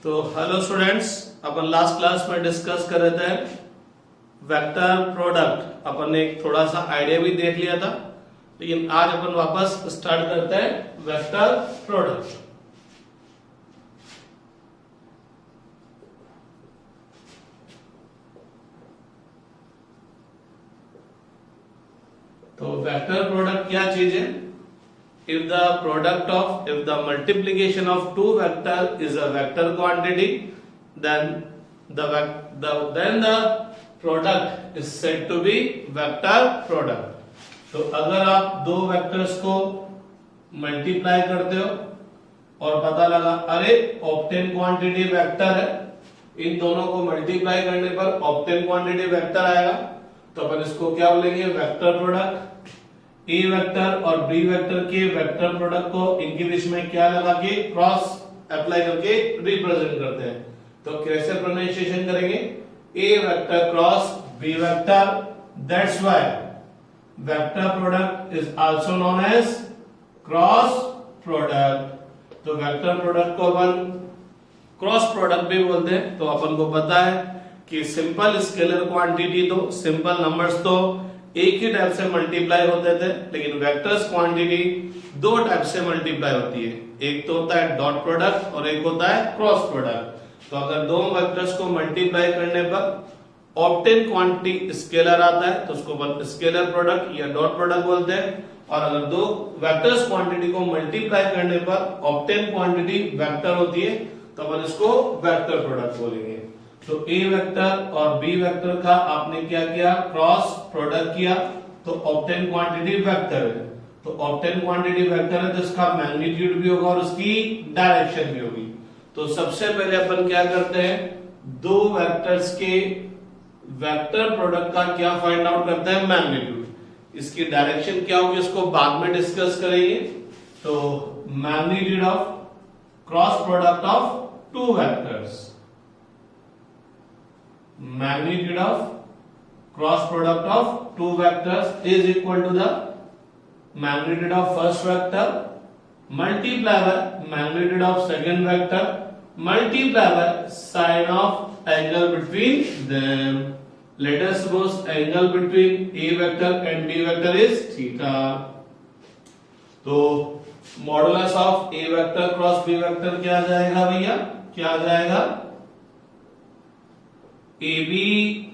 तो hello students, अपन last class में discuss कर रहे थे वेक्टर प्रोडक्ट। अपन ने एक थोड़ा सा आइडिया भी देख लिया था, लेकिन आज अपन वापस स्टार्ट करते हैं वेक्टर प्रोडक्ट। तो वेक्टर प्रोडक्ट क्या चीज है? If the multiplication of two vector is a vector quantity, then the product is said to be vector product. तो अगर आप दो वेक्टर्स को मल्टीप्लाई करते हो और पता लगा अरे ऑप्टेन क्वांटिटी वेक्टर है, इन दोनों को मल्टीप्लाई करने पर ऑप्टेन क्वांटिटी वेक्टर आएगा, तो अपन इसको क्या बोलेंगे? Vector product. ए वेक्टर और बी वेक्टर के वेक्टर प्रोडक्ट को इनके बीच में क्या लगा के क्रॉस अप्लाई करके रिप्रेजेंट करते हैं। तो कैसे प्रोनाउंसिएशन करेंगे? A vector cross B vector, that's why vector product is also known as cross product. तो वेक्टर प्रोडक्ट को अपन क्रॉस प्रोडक्ट भी बोलते हैं। तो अपन को पता है कि सिंपल स्केलर क्वांटिटी तो सिंपल नंबर्स तो एक ही टाइप से मल्टीप्लाई होते थे, लेकिन वेक्टर्स क्वांटिटी दो टाइप से मल्टीप्लाई होती है। एक तो होता है डॉट प्रोडक्ट और एक होता है क्रॉस प्रोडक्ट। तो अगर दो वेक्टर्स को मल्टीप्लाई करने पर ऑप्टेन क्वांटिटी स्केलर आता है तो उसको अपन स्केलर प्रोडक्ट या डॉट प्रोडक्ट बोलते हैं। और अगर दो वेक्टर्स क्वांटिटी को मल्टीप्लाई करने पर ऑप्टेन क्वांटिटी वेक्टर होती है तो अपन इसको वेक्टर प्रोडक्ट बोलेंगे। तो ए वेक्टर और बी वेक्टर का आपने क्या किया? क्रॉस प्रोडक्ट किया, तो ऑप्टेन क्वांटिटी वेक्टर है। तो ऑप्टेन क्वांटिटी वेक्टर है तो इसका मैग्नीट्यूड भी होगा और उसकी डायरेक्शन भी होगी। तो सबसे पहले अपन क्या करते हैं? दो वेक्टर्स के वेक्टर प्रोडक्ट का क्या फाइंड आउट करते हैं? मैग्नीट्यूड। इसकी डायरेक्शन क्या होगी इसको बाद में डिस्कस करेंगे। तो magnitude of cross product of two vectors, magnitude of cross product of two vectors is equal to the magnitude of first vector multiply by magnitude of second vector multiply by sine of angle between them. Let us suppose angle between a vector and b vector is theta. तो modulus of a vector cross b vector क्या आ जाएगा भैया? क्या आ जाएगा? A B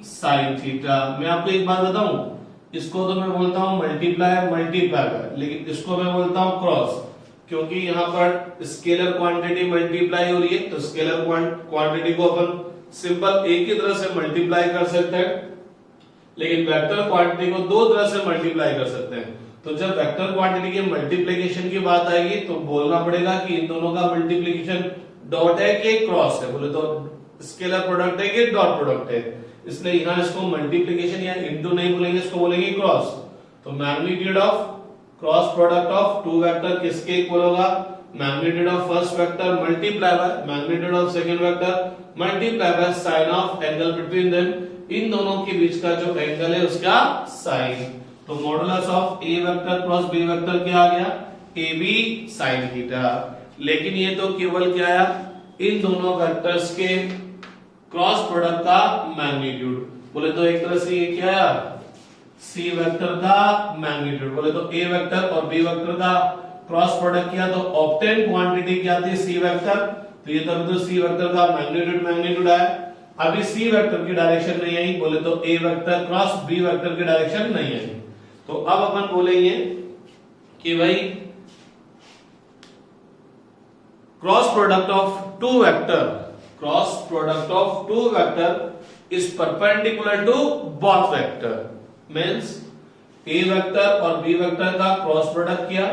sine theta. मैं आपको एक बात बताऊं, इसको तो मैं बोलता हूं मल्टीप्लाई मल्टीप्लाई, लेकिन इसको मैं बोलता हूं क्रॉस, क्योंकि यहां पर स्केलर क्वांटिटी मल्टीप्लाई हो रही है। तो स्केलर क्वांटिटी को अपन सिंपल एक ही तरह से मल्टीप्लाई कर सकते हैं, लेकिन वेक्टर क्वांटिटी को दो तरह से मल्टीप्लाई कर सकते हैं। तो जब वेक्टर क्वांटिटी के मल्टीप्लीकेशन की बात आएगी तो बोलना पड़ेगा कि इन दोनों का मल्टीप्लीकेशन डॉट है कि क्रॉस है। बोले तो स्केलर प्रोडक्ट है कि डॉट प्रोडक्ट है, इसलिए यहां इसको मल्टीप्लिकेशन या इनटू नहीं बोलेंगे, इसको बोलेंगे क्रॉस। तो magnitude of cross product of two vector किसके इक्वल होगा? Magnitude of first vector multiply by magnitude of second vector multiply by sine of angle between them. इन दोनों के बीच का जो एंगल है उसका साइन। तो modulus of A vector cross B vector क्या आ गया? A B sine theta. लेकिन ये तो केवल क्या आया? इन दोनों वेक्टर्स के क्रॉस प्रोडक्ट का मैग्नीट्यूड। बोले तो एक तरह से ये क्या है? सी वेक्टर का मैग्नीट्यूड। बोले तो ए वेक्टर और बी वेक्टर का क्रॉस प्रोडक्ट किया तो ऑप्टेन क्वांटिटी क्या थी? C vector. तो ये तो सी वेक्टर का मैग्नीट्यूड आया। अभी सी वेक्टर की डायरेक्शन नहीं आई, बोले तो A vector cross B vector की डायरेक्शन नहीं आई। तो अब अपन बोलेंगे कि भाई cross product of two vector is perpendicular to both vector. Means a vector और b वेक्टर का क्रॉस प्रोडक्ट किया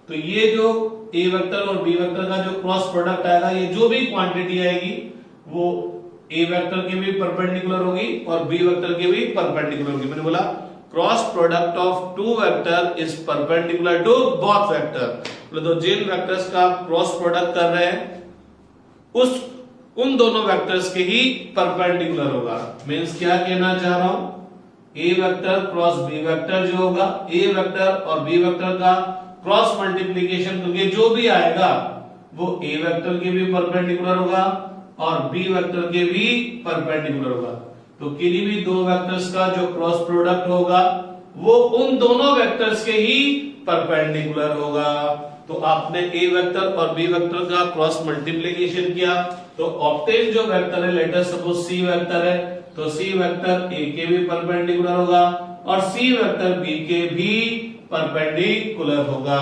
तो ये जो a वेक्टर और b वेक्टर का जो क्रॉस प्रोडक्ट आएगा, ये जो भी क्वांटिटी आएगी वो a वेक्टर के भी परपेंडिकुलर होगी और b वेक्टर के भी परपेंडिकुलर होगी। मैंने बोला cross product of two vector is perpendicular to both vector. तो जिन वेक्टर्स का क्रॉस प्रोडक्ट कर रहे हैं उन दोनों वेक्टर्स के ही परपेंडिकुलर होगा। मींस क्या कहना चाह रहा हूं? ए वेक्टर क्रॉस बी वेक्टर जो होगा, ए वेक्टर और बी वेक्टर का क्रॉस मल्टीप्लीकेशन करके जो भी आएगा वो ए वेक्टर के भी परपेंडिकुलर होगा और बी वेक्टर के भी परपेंडिकुलर होगा। तो किन्हीं भी दो वेक्टर्स का जो क्रॉस प्रोडक्ट होगा वो उन दोनों वेक्टर्स के ही परपेंडिकुलर होगा। तो आपने ए वेक्टर और बी वेक्टर का क्रॉस मल्टीप्लिकेशन किया तो ऑब्टेन जो वेक्टर है, let us suppose C vector है, तो सी वेक्टर ए के भी परपेंडिकुलर होगा और सी वेक्टर बी के भी परपेंडिकुलर होगा।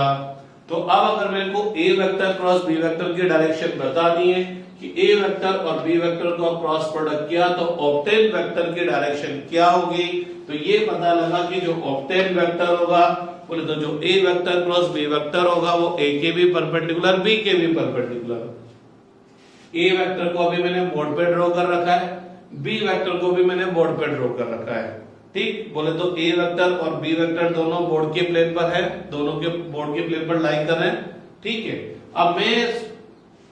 तो अब अगर मेरे को ए वेक्टर क्रॉस बी वेक्टर की डायरेक्शन बता दी है कि ए वेक्टर और बी वेक्टर को क्रॉस प्रोडक्ट किया तो ऑब्टेन वेक्टर की डायरेक्शन क्या होगी, तो ये पता लगा कि जो ऑब्टेन वेक्टर होगा बोले तो जो ए वेक्टर क्रॉस बी वेक्टर होगा वो ए के भी परपेंडिकुलर बी के भी परपेंडिकुलर। ए वेक्टर को अभी मैंने बोर्ड पे ड्रॉ कर रखा है, बी वेक्टर को भी मैंने बोर्ड पे ड्रॉ कर रखा है। ठीक, बोले तो ए वेक्टर और बी वेक्टर दोनों बोर्ड के प्लेन पर है, दोनों के बोर्ड के प्लेन पर लाई कर रहे हैं। ठीक है, अब मैं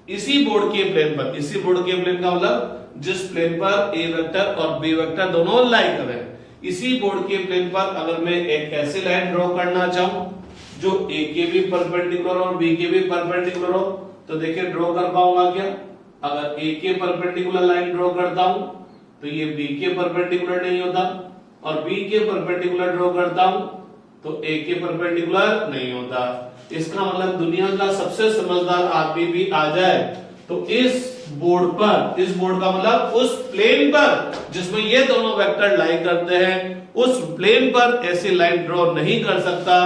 इसी बोर्ड के प्लेन पर, इसी बोर्ड के प्लेन का मतलब जिस प्लेन पर ए वेक्टर और बी वेक्टर दोनों लाई कर रहे हैं, इसी बोर्ड के प्लेन पर अगर मैं एक ऐसी लाइन ड्रॉ करना चाहूं जो ए के भी परपेंडिकुलर और बी के भी परपेंडिकुलर हो, तो देखिए ड्रॉ कर पाऊंगा क्या? अगर ए के परपेंडिकुलर लाइन ड्रॉ करता हूं तो ये बी के परपेंडिकुलर नहीं होता, और बी के परपेंडिकुलर ड्रॉ करता हूं तो ए के परपेंडिकुलर नहीं होता। इसका मतलब दुनिया का सबसे समझदार आदमी भी आ जाए तो इस बोर्ड पर, इस बोर्ड का मतलब उस प्लेन पर जिसमें ये दोनों वेक्टर लाई करते हैं, उस प्लेन पर ऐसी लाइन ड्रॉ नहीं कर सकता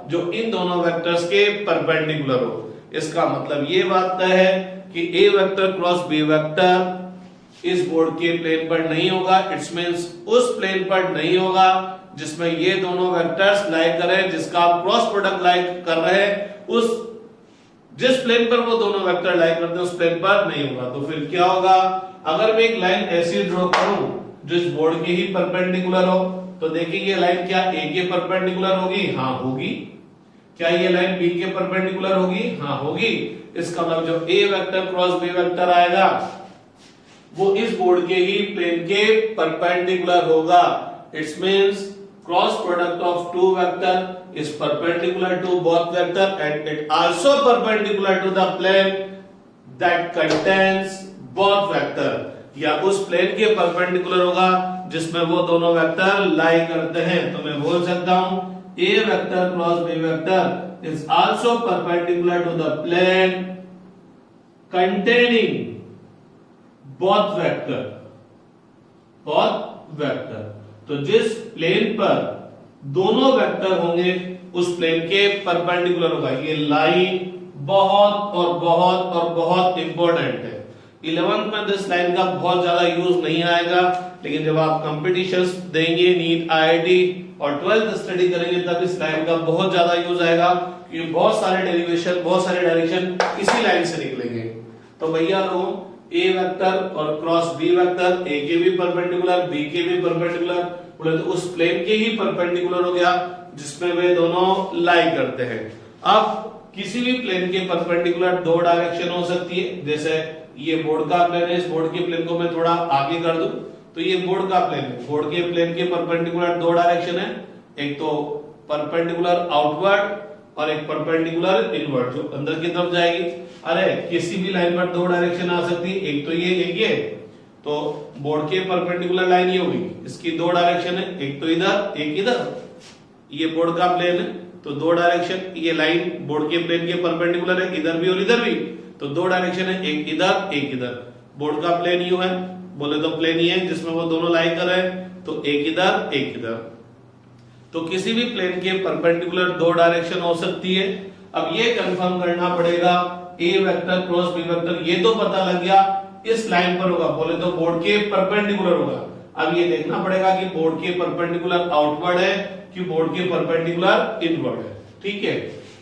जो इन दोनों वेक्टर्स के परपेंडिकुलर हो। इसका मतलब ये बात तय है कि ए वेक्टर क्रॉस बी वेक्टर इस बोर्ड के प्लेन पर नहीं होगा। इट्स मींस उस प्लेन पर नहीं होगा जिसमें ये दोनों वेक्टर्स लाई कर रहे हैं, जिसका आप क्रॉस प्रोडक्ट लाई कर रहे हैं, उस जिस प्लेन पर वो दोनों वेक्टर लाई करते हैं उस प्लेन पर नहीं होगा। तो फिर क्या होगा? अगर मैं एक लाइन ऐसी ड्रॉ करूं जो इस बोर्ड के ही परपेंडिकुलर हो, तो देखिए ये लाइन क्या ए के परपेंडिकुलर होगी? हाँ होगी। क्या ये लाइन बी के परपेंडिकुलर होगी? हाँ होगी। इसका मतलब जो ए वेक्टर क्रॉस बी वेक्टर आएगा वो इस बोर्ड के ही प्लेन के परपेंडिकुलर होगा। It's means cross product of two vector is perpendicular to both vector and it also perpendicular to the plane that contains both vector, या उस प्लेन के perpendicular होगा जिसमें वो दोनों वेक्टर लाई करते हैं। तो मैं बोल सकता हूं A vector cross B vector is also perpendicular to the plane containing both vector। तो जिस प्लेन पर दोनों वेक्टर होंगे उस प्लेन के परपेंडिकुलर होगा। ये लाइन बहुत और बहुत और बहुत इंपॉर्टेंट है। 11th में इस लाइन का बहुत ज्यादा यूज नहीं आएगा, लेकिन जब आप कंपटीशंस देंगे नीट आईआईटी और 12th स्टडी करेंगे तब इस लाइन का बहुत ज्यादा यूज आएगा, क्योंकि बहुत सारे डेरिवेशन, बहुत सारे डायरेक्शन इसी लाइन से निकलेंगे। तो भैया लोगों, ए वेक्टर और क्रॉस बी वेक्टर ए के भी परपेंडिकुलर बी के भी परपेंडिकुलर, बोले तो उस प्लेन के ही परपेंडिकुलर हो गया जिसमें वे दोनों लाई करते हैं। अब किसी भी प्लेन के परपेंडिकुलर दो डायरेक्शन हो सकती है। जैसे ये बोर्ड का प्लेन है, इस बोर्ड के प्लेन को मैं थोड़ा आगे कर दूं तो ये बोर्ड का प्लेन है। बोर्ड के प्लेन के परपेंडिकुलर दो डायरेक्शन है, एक तो परपेंडिकुलर आउटवर्ड और एक परपेंडिकुलर इनवर्ड जो अंदर की तरफ जाएगी। अरे किसी भी लाइन पर दो डायरेक्शन आ सकती है, एक तो ये एक ये, तो बोर्ड के परपेंडिकुलर लाइन ये होगी, इसकी दो डायरेक्शन है, एक तो इधर एक इधर। ये बोर्ड का प्लेन है तो दो डायरेक्शन, ये लाइन बोर्ड के प्लेन के परपेंडिकुलर है इधर भी और इधर भी, तो दो डायरेक्शन है, एक इधर एक इधर। बोर्ड का प्लेन यू है, बोले तो प्लेन ये है जिसमें वो दोनों लाई कर रहे हैं, तो एक इधर एक इधर। तो किसी भी प्लेन के परपेंडिकुलर दो डायरेक्शन हो सकती है। अब ये कंफर्म करना पड़ेगा ए वेक्टर क्रॉस बी वेक्टर, ये तो पता लग गया इस लाइन पर होगा, बोले तो बोर्ड के परपेंडिकुलर होगा। अब ये देखना पड़ेगा कि बोर्ड के परपेंडिकुलर आउटवर्ड है कि बोर्ड के परपेंडिकुलर इनवर्ड है। ठीक है,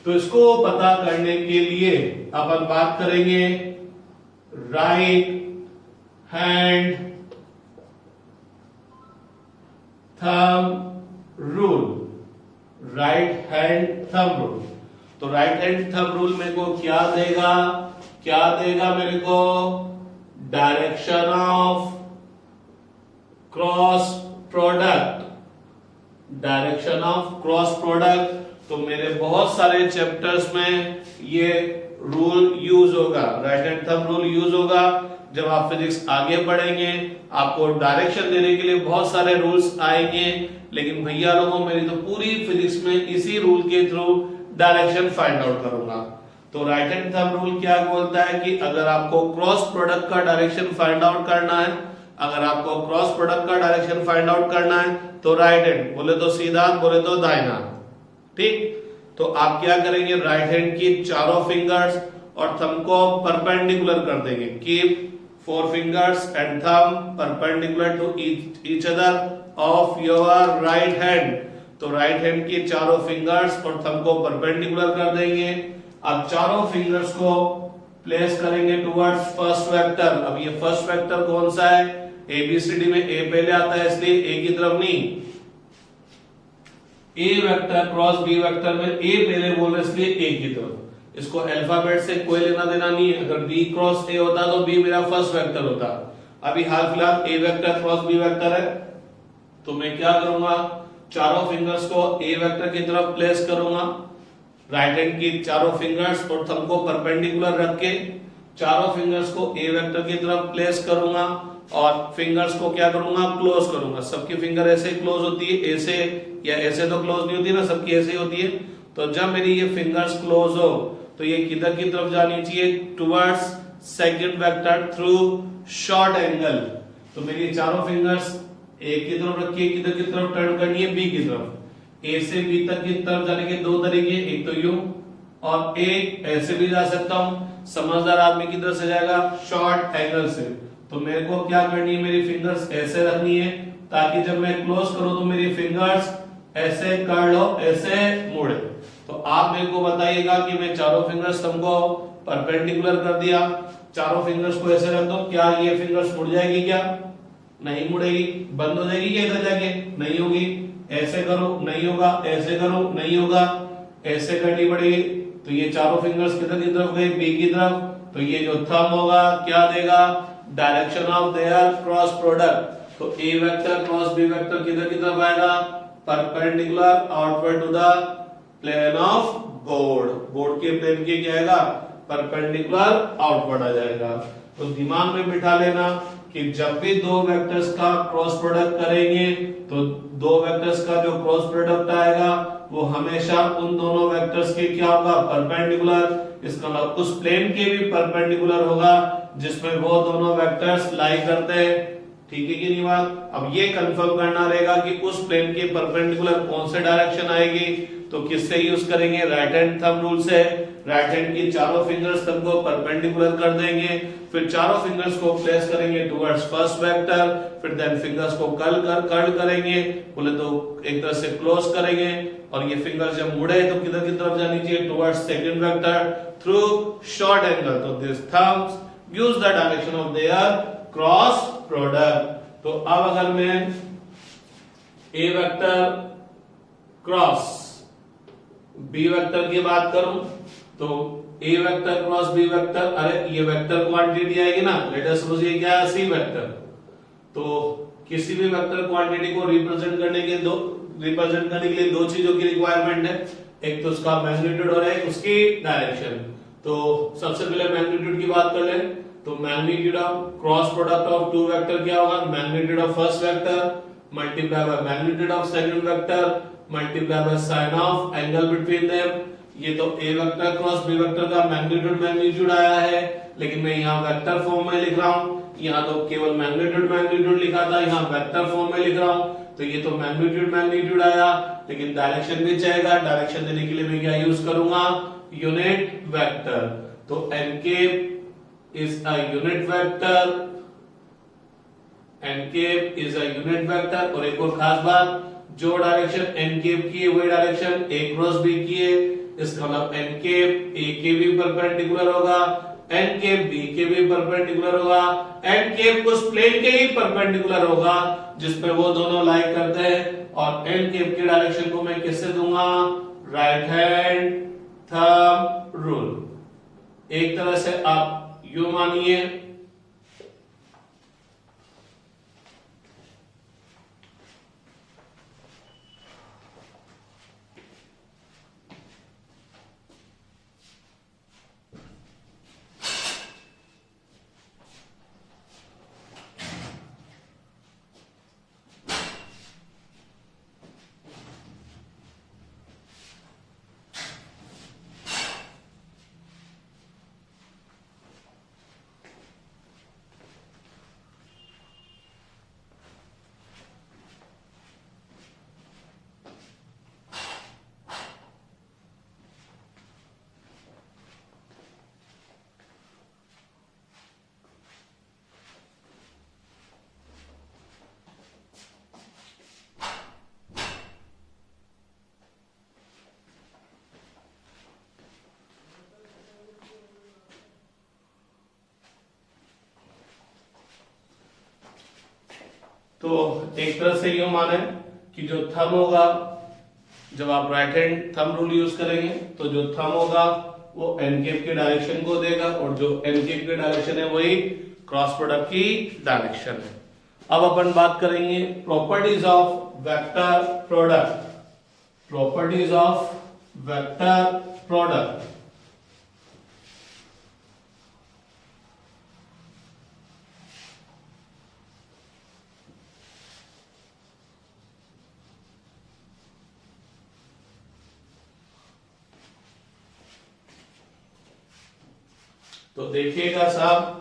तो इसको पता करने के लिए अपन बात करेंगे right hand thumb rule. Right hand thumb rule, तो राइट हैंड थंब रूल मेरे को क्या देगा? क्या देगा मेरे को? Direction of cross product. Direction of cross product, तो मेरे बहुत सारे चैप्टर्स में ये रूल यूज होगा, right hand thumb rule use होगा। जब आप फिजिक्स आगे बढ़ेंगे आपको डायरेक्शन देने के लिए बहुत सारे रूल्स आएंगे, लेकिन भैया लोगों मेरी तो पूरी फिजिक्स में इसी रूल के थ्रू डायरेक्शन फाइंड आउट करूंगा। तो राइट हैंड थंब रूल क्या बोलता है कि अगर आपको क्रॉस प्रोडक्ट का डायरेक्शन फाइंड आउट करना है, अगर आपको क्रॉस प्रोडक्ट का डायरेक्शन फाइंड आउट करना है तो राइट हैंड, बोले तो सीधा, बोले तो दाहिना, ठीक। तो आप क्या करेंगे, राइट हैंड की चारों फिंगर्स और थंब को परपेंडिकुलर कर देंगे। Keep 4 fingers and thumb perpendicular to each other of your right hand। तो राइट हैंड की चारों फिंगर्स और थंब को परपेंडिकुलर कर देंगे। अब चारों फिंगर्स को प्लेस करेंगे टुवर्ड्स फर्स्ट वेक्टर। अब ये फर्स्ट वेक्टर कौन सा है, एबीसीडी में ए पहले आता है इसलिए ए की तरफ नहीं, ए वेक्टर क्रॉस बी वेक्टर में ए पहले बोल रहे इसलिए ए की तरफ। इसको अल्फाबेट से कोई लेना देना नहीं है, अगर बी क्रॉस ए होता तो बी मेरा फर्स्ट वेक्टर होता। अभी हाल फिलहाल ए वेक्टर क्रॉस बी वेक्टर है, तो मैं क्या करूंगा, चारों फिंगर्स को ए वेक्टर की तरफ प्लेस करूंगा। राइट हैंड की चारों फिंगर्स और थंब को परपेंडिकुलर रख के चारों फिंगर्स को ए वेक्टर की तरफ प्लेस करूंगा और फिंगर्स को क्या करूंगा, क्लोज करूंगा। सबकी फिंगर ऐसे क्लोज होती है, ऐसे या ऐसे तो क्लोज नहीं होती ना, सबकी ऐसे ही होती है। तो जब मेरी ये फिंगर्स क्लोज हो तो ये किधर की तरफ जानी चाहिए, towards second vector through short angle. तो मेरी चारों फिंगर्स ए की तरफ रखिए, किधर की तरफ टर्न करनी है, बी की तरफ। ए से बी तक की तरफ जाने के दो तरीके, एक तो यूं और एक ऐसे भी जा सकता हूं। समझदार आदमी की तरफ से जाएगा शॉर्ट एंगल से। तो मेरे को क्या करनी है, मेरी फिंगर्स ऐसे रखनी है ताकि जब मैं क्लोज करूं तो मेरी फिंगर्स ऐसे कर लो, ऐसे मुड़े। तो आप मेरे को बताइएगा कि मैं चारों फिंगर्स तुमको परपेंडिकुलर कर दिया, चारों फिंगर्स को ऐसे रख दो, क्या ये फिंगर्स मुड़ जाएगी, क्या नहीं मुड़ेगी, बंद हो जाएगी क्या इधर जाके, नहीं होगी। ऐसे करो नहीं होगा, ऐसे करो नहीं होगा, ऐसे करनी पड़ेगी। तो ये चारों फिंगर्स किधर की तरफ गए, बी की तरफ। तो ये जो थंब होगा क्या देगा, direction of their cross product. तो A vector cross B vector किधर की तरफ आएगा, perpendicular outward to the plane of board. Board के प्लेन के क्या आएगा, परपेंडिकुलर आउटवर्ड आ जाएगा। तो दिमाग में बिठा लेना कि जब भी दो वेक्टर्स का क्रॉस प्रोडक्ट करेंगे तो दो वेक्टर्स का जो क्रॉस प्रोडक्ट आएगा वो हमेशा उन दोनों वेक्टर्स के क्या होगा, परपेंडिकुलर। इसका मतलब उस प्लेन के भी परपेंडिकुलर होगा जिसमें वो दोनों वेक्टर्स लाई करते हैं। ठीक है कि नहीं बात। अब ये कंफर्म करना रहेगा कि उस प्लेन के परपेंडिकुलर कौन से डायरेक्शन आएगी, तो किससे यूज करेंगे, राइट हैंड थंब रूल से। राइट हैंड की चारों फिंगर्स थंब को परपेंडिकुलर कर देंगे, फिर चारों फिंगर्स को प्लेस करेंगे टुवर्ड्स फर्स्ट वेक्टर, फिर देन फिंगर्स को कर्ल करेंगे, बोले तो एक तरह से क्लोज करेंगे। और ये फिंगर्स जब मुड़े तो किधर की तरफ जानी चाहिए, towards second vector through short angle. तो this thumbs gives the direction of their cross product. तो अब अगर मैं A vector cross B vector की बात करूं तो A vector cross B vector, अरे ये वेक्टर क्वांटिटी आएगी ना, लेट अस सपोज ये क्या है, सी वेक्टर। तो किसी भी वेक्टर क्वांटिटी को रिप्रेजेंट करने के लिए दो चीजों की रिक्वायरमेंट है, एक तो उसका मैग्नीट्यूड और एक उसकी डायरेक्शन। तो सबसे पहले मैग्नीट्यूड की बात कर लें तो magnitude of cross product of two vector क्या होगा, magnitude of first vector multiply by magnitude of second vector multiply by sine of angle between them. ये तो A vector cross B vector का मैग्नीट्यूड आया है, लेकिन मैं यहाँ वेक्टर फॉर्म में लिख रहा हूँ। यहाँ तो केवल मैग्नीट्यूड लिखा था, यहाँ वेक्टर फॉर्म में लिख रहा हूँ। तो ये तो मैग्नीट्यूड आया, लेकिन डायरेक्शन भी चाहेगा। डायरेक्शन देने के लिए मैं क्या यूज करूंगा, यूनिट वेक्टर। तो n cap is a unit vector, n cap is a unit vector. और एक और खास बात, जो डायरेक्शन एनकेप की है वही डायरेक्शन ए क्रॉस बी की है। इसका मतलब एनकेप ए के भी परपेंडिकुलर होगा, एनकेप बी के भी परपेंडिकुलर होगा, एनकेप उस प्लेन के ही परपेंडिकुलर होगा जिसमें वो दोनों लाई करते हैं। और एनकेप के डायरेक्शन को मैं किससे दूंगा, राइट हैंड थंब रूल। एक तरह से आप यू मानिए तो एक तरह से यूं माने कि जो थंब होगा, जब आप right hand thumb rule use करेंगे तो जो थंब होगा वो एनकेप के डायरेक्शन को देगा, और जो एनकेप के डायरेक्शन है वही क्रॉस प्रोडक्ट की डायरेक्शन है। अब अपन बात करेंगे properties of vector product. Properties of vector product. तो देखिएगा साहब,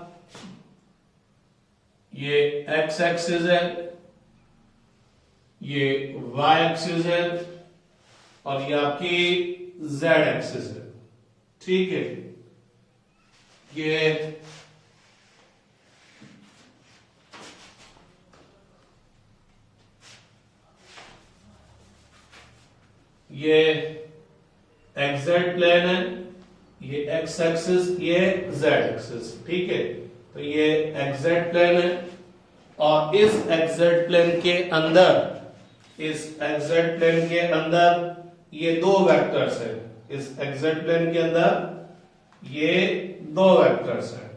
ये एक्स एक्सिस है, ये वाई एक्सिस है, और ये आपकी जेड एक्सिस है। ठीक है, ये एक्सजेड प्लेन है, ये एक्स एक्सिस, ये जेड एक्सिस। ठीक है, तो ये एक्सजेड प्लेन है, और इस एक्सजेड प्लेन के अंदर, इस एक्सजेड प्लेन के अंदर ये दो वेक्टर्स है। इस एक्सजेड प्लेन के अंदर ये दो वेक्टर्स हैं,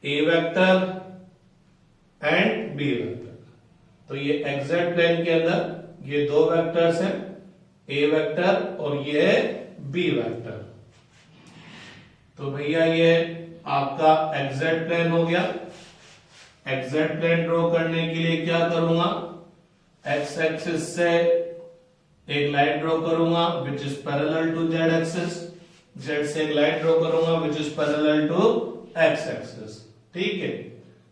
ए वेक्टर एंड बी वेक्टर। तो ये एक्सजेड प्लेन के अंदर ये दो वेक्टर्स हैं, ए वेक्टर और ये बी वेक्टर। तो भैया ये आपका एक्सजेड प्लेन हो गया। एक्सजेड प्लेन ड्रॉ करने के लिए क्या करूंगा, एक्स एक्सिस से एक लाइन ड्रॉ करूंगा which is parallel to Z axis, Z से एक लाइन ड्रॉ करूंगा which is parallel to X axis. ठीक है,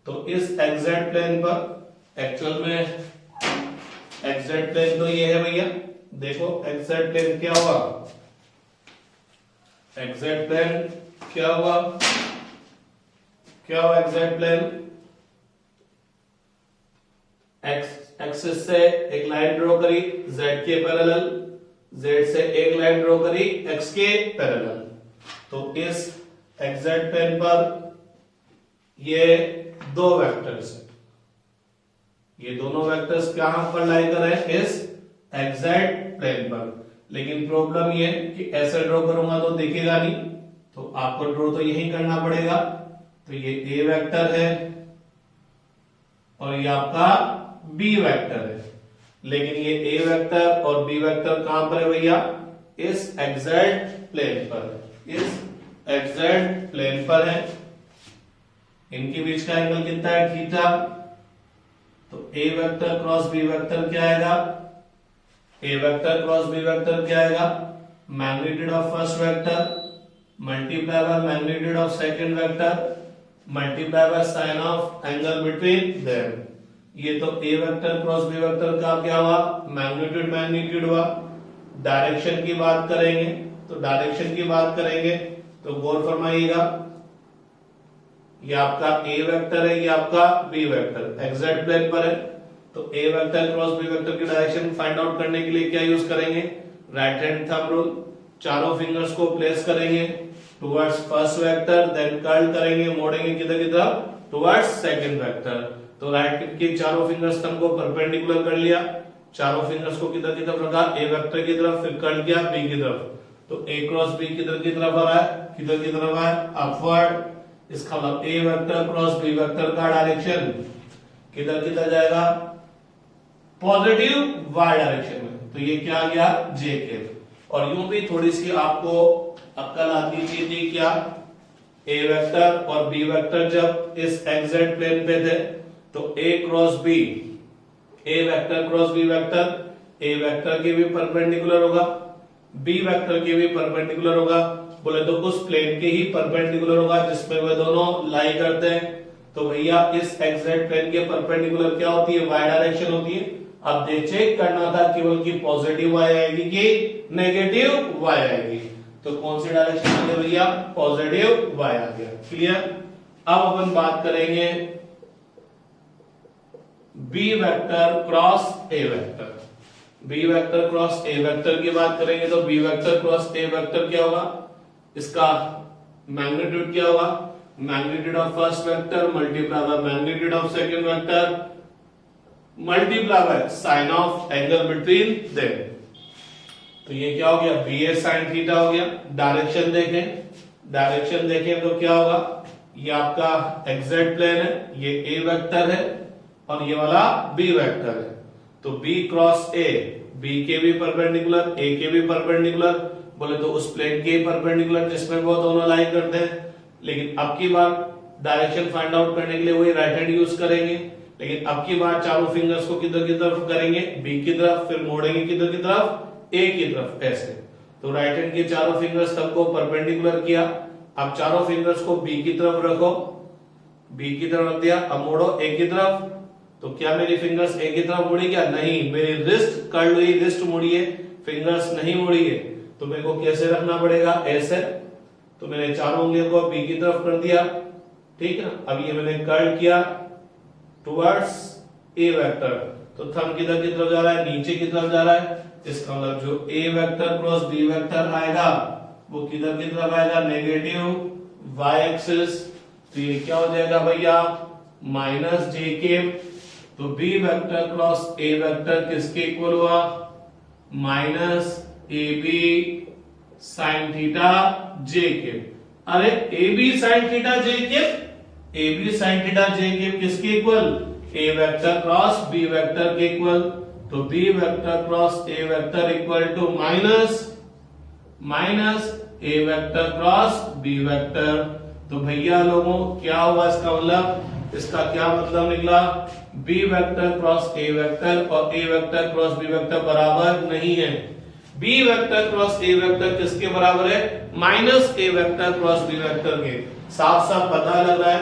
तो इस एक्सजेड प्लेन पर एक्चुअल में एक्सजेड प्लेन तो ये है भैया, देखो एक्सजेड प्लेन क्या हुआ, एक्सजेड प्लेन क्या हुआ, क्या हुआ एक्सजेड प्लेन, एक्स एक्सिस से एक लाइन ड्रॉ करी जेड के पैरेलल, जेड से एक लाइन ड्रॉ करी एक्स के पैरेलल। तो इस एक्सजेड प्लेन पर ये दो वेक्टर्स हैं, ये दोनों वेक्टर्स कहां पर लाई कर रहे हैं, इस एक्सजेड प्लेन पर। लेकिन प्रॉब्लम ये कि ऐसे ड्रॉ करूंगा तो दिखेगा नहीं, तो आपको ड्रॉ तो यही करना पड़ेगा। तो ये ए वेक्टर है और ये आपका बी वेक्टर है, लेकिन ये ए वेक्टर और बी वेक्टर कहां पर है भैया, इस एक्सजेड प्लेन पर, इस एक्सजेड प्लेन पर है। इनके बीच का एंगल कितना है, थीटा। तो A vector cross B vector क्या आएगा, ए वेक्टर क्रॉस बी वेक्टर क्या आएगा, magnitude of first vector multiply by magnitude of second vector multiply by sine of angle between them. ये तो A vector cross B vector का क्या हुआ, magnitude magnitude हुआ। डायरेक्शन की बात करेंगे, तो डायरेक्शन की बात करेंगे तो गौर फरमाइएगा, ये आपका ए वेक्टर है, ये आपका बी वेक्टर एक्सजेड प्लेन पर है। तो A vector cross B vector की डायरेक्शन फाइंड आउट करने के लिए क्या यूज करेंगे, राइट हैंड थंब रूल। चारों फिंगर्स को प्लेस करेंगे towards first vector, then curl करेंगे, मोड़ेंगे किधर की तरफ, टुवर्ड्स सेकंड वेक्टर। तो राइट के चारों फिंगर्स थंब को परपेंडिकुलर कर लिया, चारों फिंगर्स को किधर की तरफ रखा, ए वेक्टर की तरफ, फिर कर्ल किया बी की तरफ। तो ए क्रॉस बी किधर की तरफ आ रहा है, किधर की तरफ है, अपवर्ड। इसका मतलब ए वेक्टर क्रॉस बी वेक्टर का डायरेक्शन किधर किधर जाएगा, पॉजिटिव वाई डायरेक्शन में। तो ये क्या आ गया, जे के। और यूं भी थोड़ी सी आपको अक्ल आती थी क्या, ए वेक्टर और बी वेक्टर जब इस एक्सजेड प्लेन पे थे तो A cross B, A vector cross B vector, A vector के भी परपेंडिकुलर होगा, बी वेक्टर के भी परपेंडिकुलर होगा, बोले तो उस प्लेन के ही परपेंडिकुलर होगा जिसमें वे दोनों लाई करते हैं। तो भैया इस एक्सजेड प्लेन के परपेंडिकुलर क्या होती है, वाई डायरेक्शन होती है। अब दे चेक करना था केवल कि पॉजिटिव वाई आएगी कि नेगेटिव वाई आएगी। तो कौन सी डायरेक्शन आ गया भैया, पॉजिटिव वाई आ गया। क्लियर। अब अपन बात करेंगे B vector cross A vector. B vector cross A vector की बात करेंगे तो B vector cross A vector क्या होगा, इसका मैग्नीट्यूड क्या होगा, magnitude of first vector multiply by magnitude of second vector multiply by sin of angle between them। तो ये क्या हो गया, बी ए साइन थीटा हो गया। डायरेक्शन देखें तो क्या होगा, ये आपका एक्जेक्ट प्लेन है, ये ए वेक्टर है और ये वाला बी वेक्टर है। तो बी क्रॉस ए, बी के भी परपेंडिकुलर ए के भी परपेंडिकुलर, बोले तो उस प्लेन के परपेंडिकुलर जिसमें वो दोनों लाइन करते हैं। लेकिन अब की बार डायरेक्शन फाइंड आउट करने के लिए वही राइट हैंड यूज करेंगे, लेकिन अब की बार चारों फिंगर्स को किधर की तरफ करेंगे, बी की तरफ, फिर मोड़ेंगे किधर की तरफ, ए की तरफ, ऐसे। तो राइट हैंड के चारों फिंगर्स सबको परपेंडिकुलर किया। अब चारों फिंगर्स को बी की तरफ रखो, बी की तरफ रख दिया, अब मोड़ो ए की तरफ। तो क्या मेरी फिंगर्स ए की तरफ मुड़ी क्या, नहीं, मेरी रिस्ट कर्ल हुई, रिस्ट मुड़ी है, फिंगर्स नहीं मुड़ी है। तो मेरे को कैसे रखना पड़ेगा, ऐसे। तो मैंने चारों उंगलियों को बी की तरफ कर दिया, ठीक है ना। अब ये मैंने कर्ल किया टुवर्ड्स ए वेक्टर, तो थंब किधर की तरफ जा रहा है, नीचे की तरफ जा रहा है। इसका मतलब जो ए वेक्टर क्रॉस बी वेक्टर आएगा वो किधर की तरफ आएगा, नेगेटिव वाई एक्सिस। तो ये क्या हो जाएगा भैया, माइनस जे के। तो B vector cross A vector किसके इक्वल हुआ, minus A B sine theta J K. अरे A B sine theta J K, A B sine theta J K किसके equal, A vector cross B vector के equal. तो B vector cross A vector equal to minus A vector cross B vector. तो भैया लोगों क्या हुआ इसका मतलब, इसका क्या मतलब निकला, B vector cross A vector और A vector cross B vector बराबर नहीं है। B vector cross A vector किसके बराबर है, minus A vector cross B vector के। साफ साफ पता लग रहा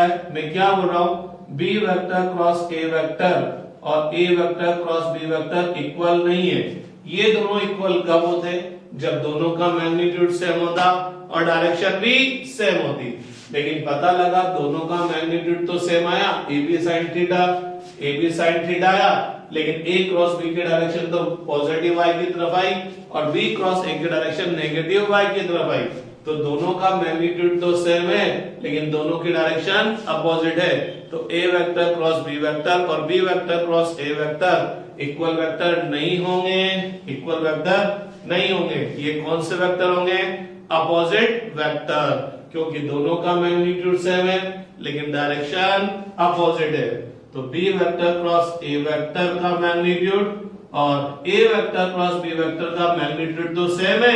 है कि मैं क्या बोल रहा हूं, B vector cross A vector और A vector cross B vector equal नहीं है। ये दोनों इक्वल कब होते, जब दोनों का मैग्नीट्यूड सेम होता और डायरेक्शन भी सेम होती। लेकिन पता लगा दोनों का मैग्नीट्यूड तो सेम आया, ए बी साइन थीटा आया, लेकिन ए क्रॉस बी की डायरेक्शन तो पॉजिटिव वाई की तरफ आई और बी क्रॉस ए की डायरेक्शन नेगेटिव वाई की तरफ आई। तो दोनों का मैग्नीट्यूड तो सेम है, लेकिन दोनों की डायरेक्शन अपोजिट है। तो A vector cross B vector और B vector cross A vector equal vector नहीं होंगे। ये कौन से वेक्टर होंगे, अपोजिट वेक्टर, क्योंकि दोनों का मैग्नीट्यूड सेम है लेकिन डायरेक्शन अपोजिट है। तो B vector cross A vector का मैग्नीट्यूड और A vector cross B vector का मैग्नीट्यूड तो सेम है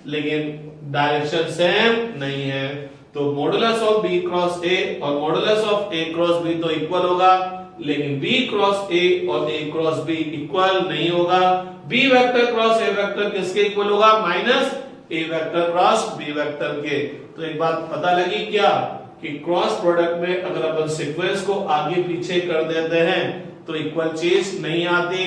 लेकिन डायरेक्शन सेम नहीं है। तो modulus of B cross A और modulus of A cross B तो इक्वल होगा, लेकिन बी क्रॉस ए और ए क्रॉस बी इक्वल नहीं होगा। B vector cross A vector किसके इक्वल होगा, minus A vector cross B vector के। तो एक बात पता लगी क्या, कि क्रॉस प्रोडक्ट में अगर अपन सीक्वेंस को आगे पीछे कर देते हैं तो इक्वल चीज नहीं आती।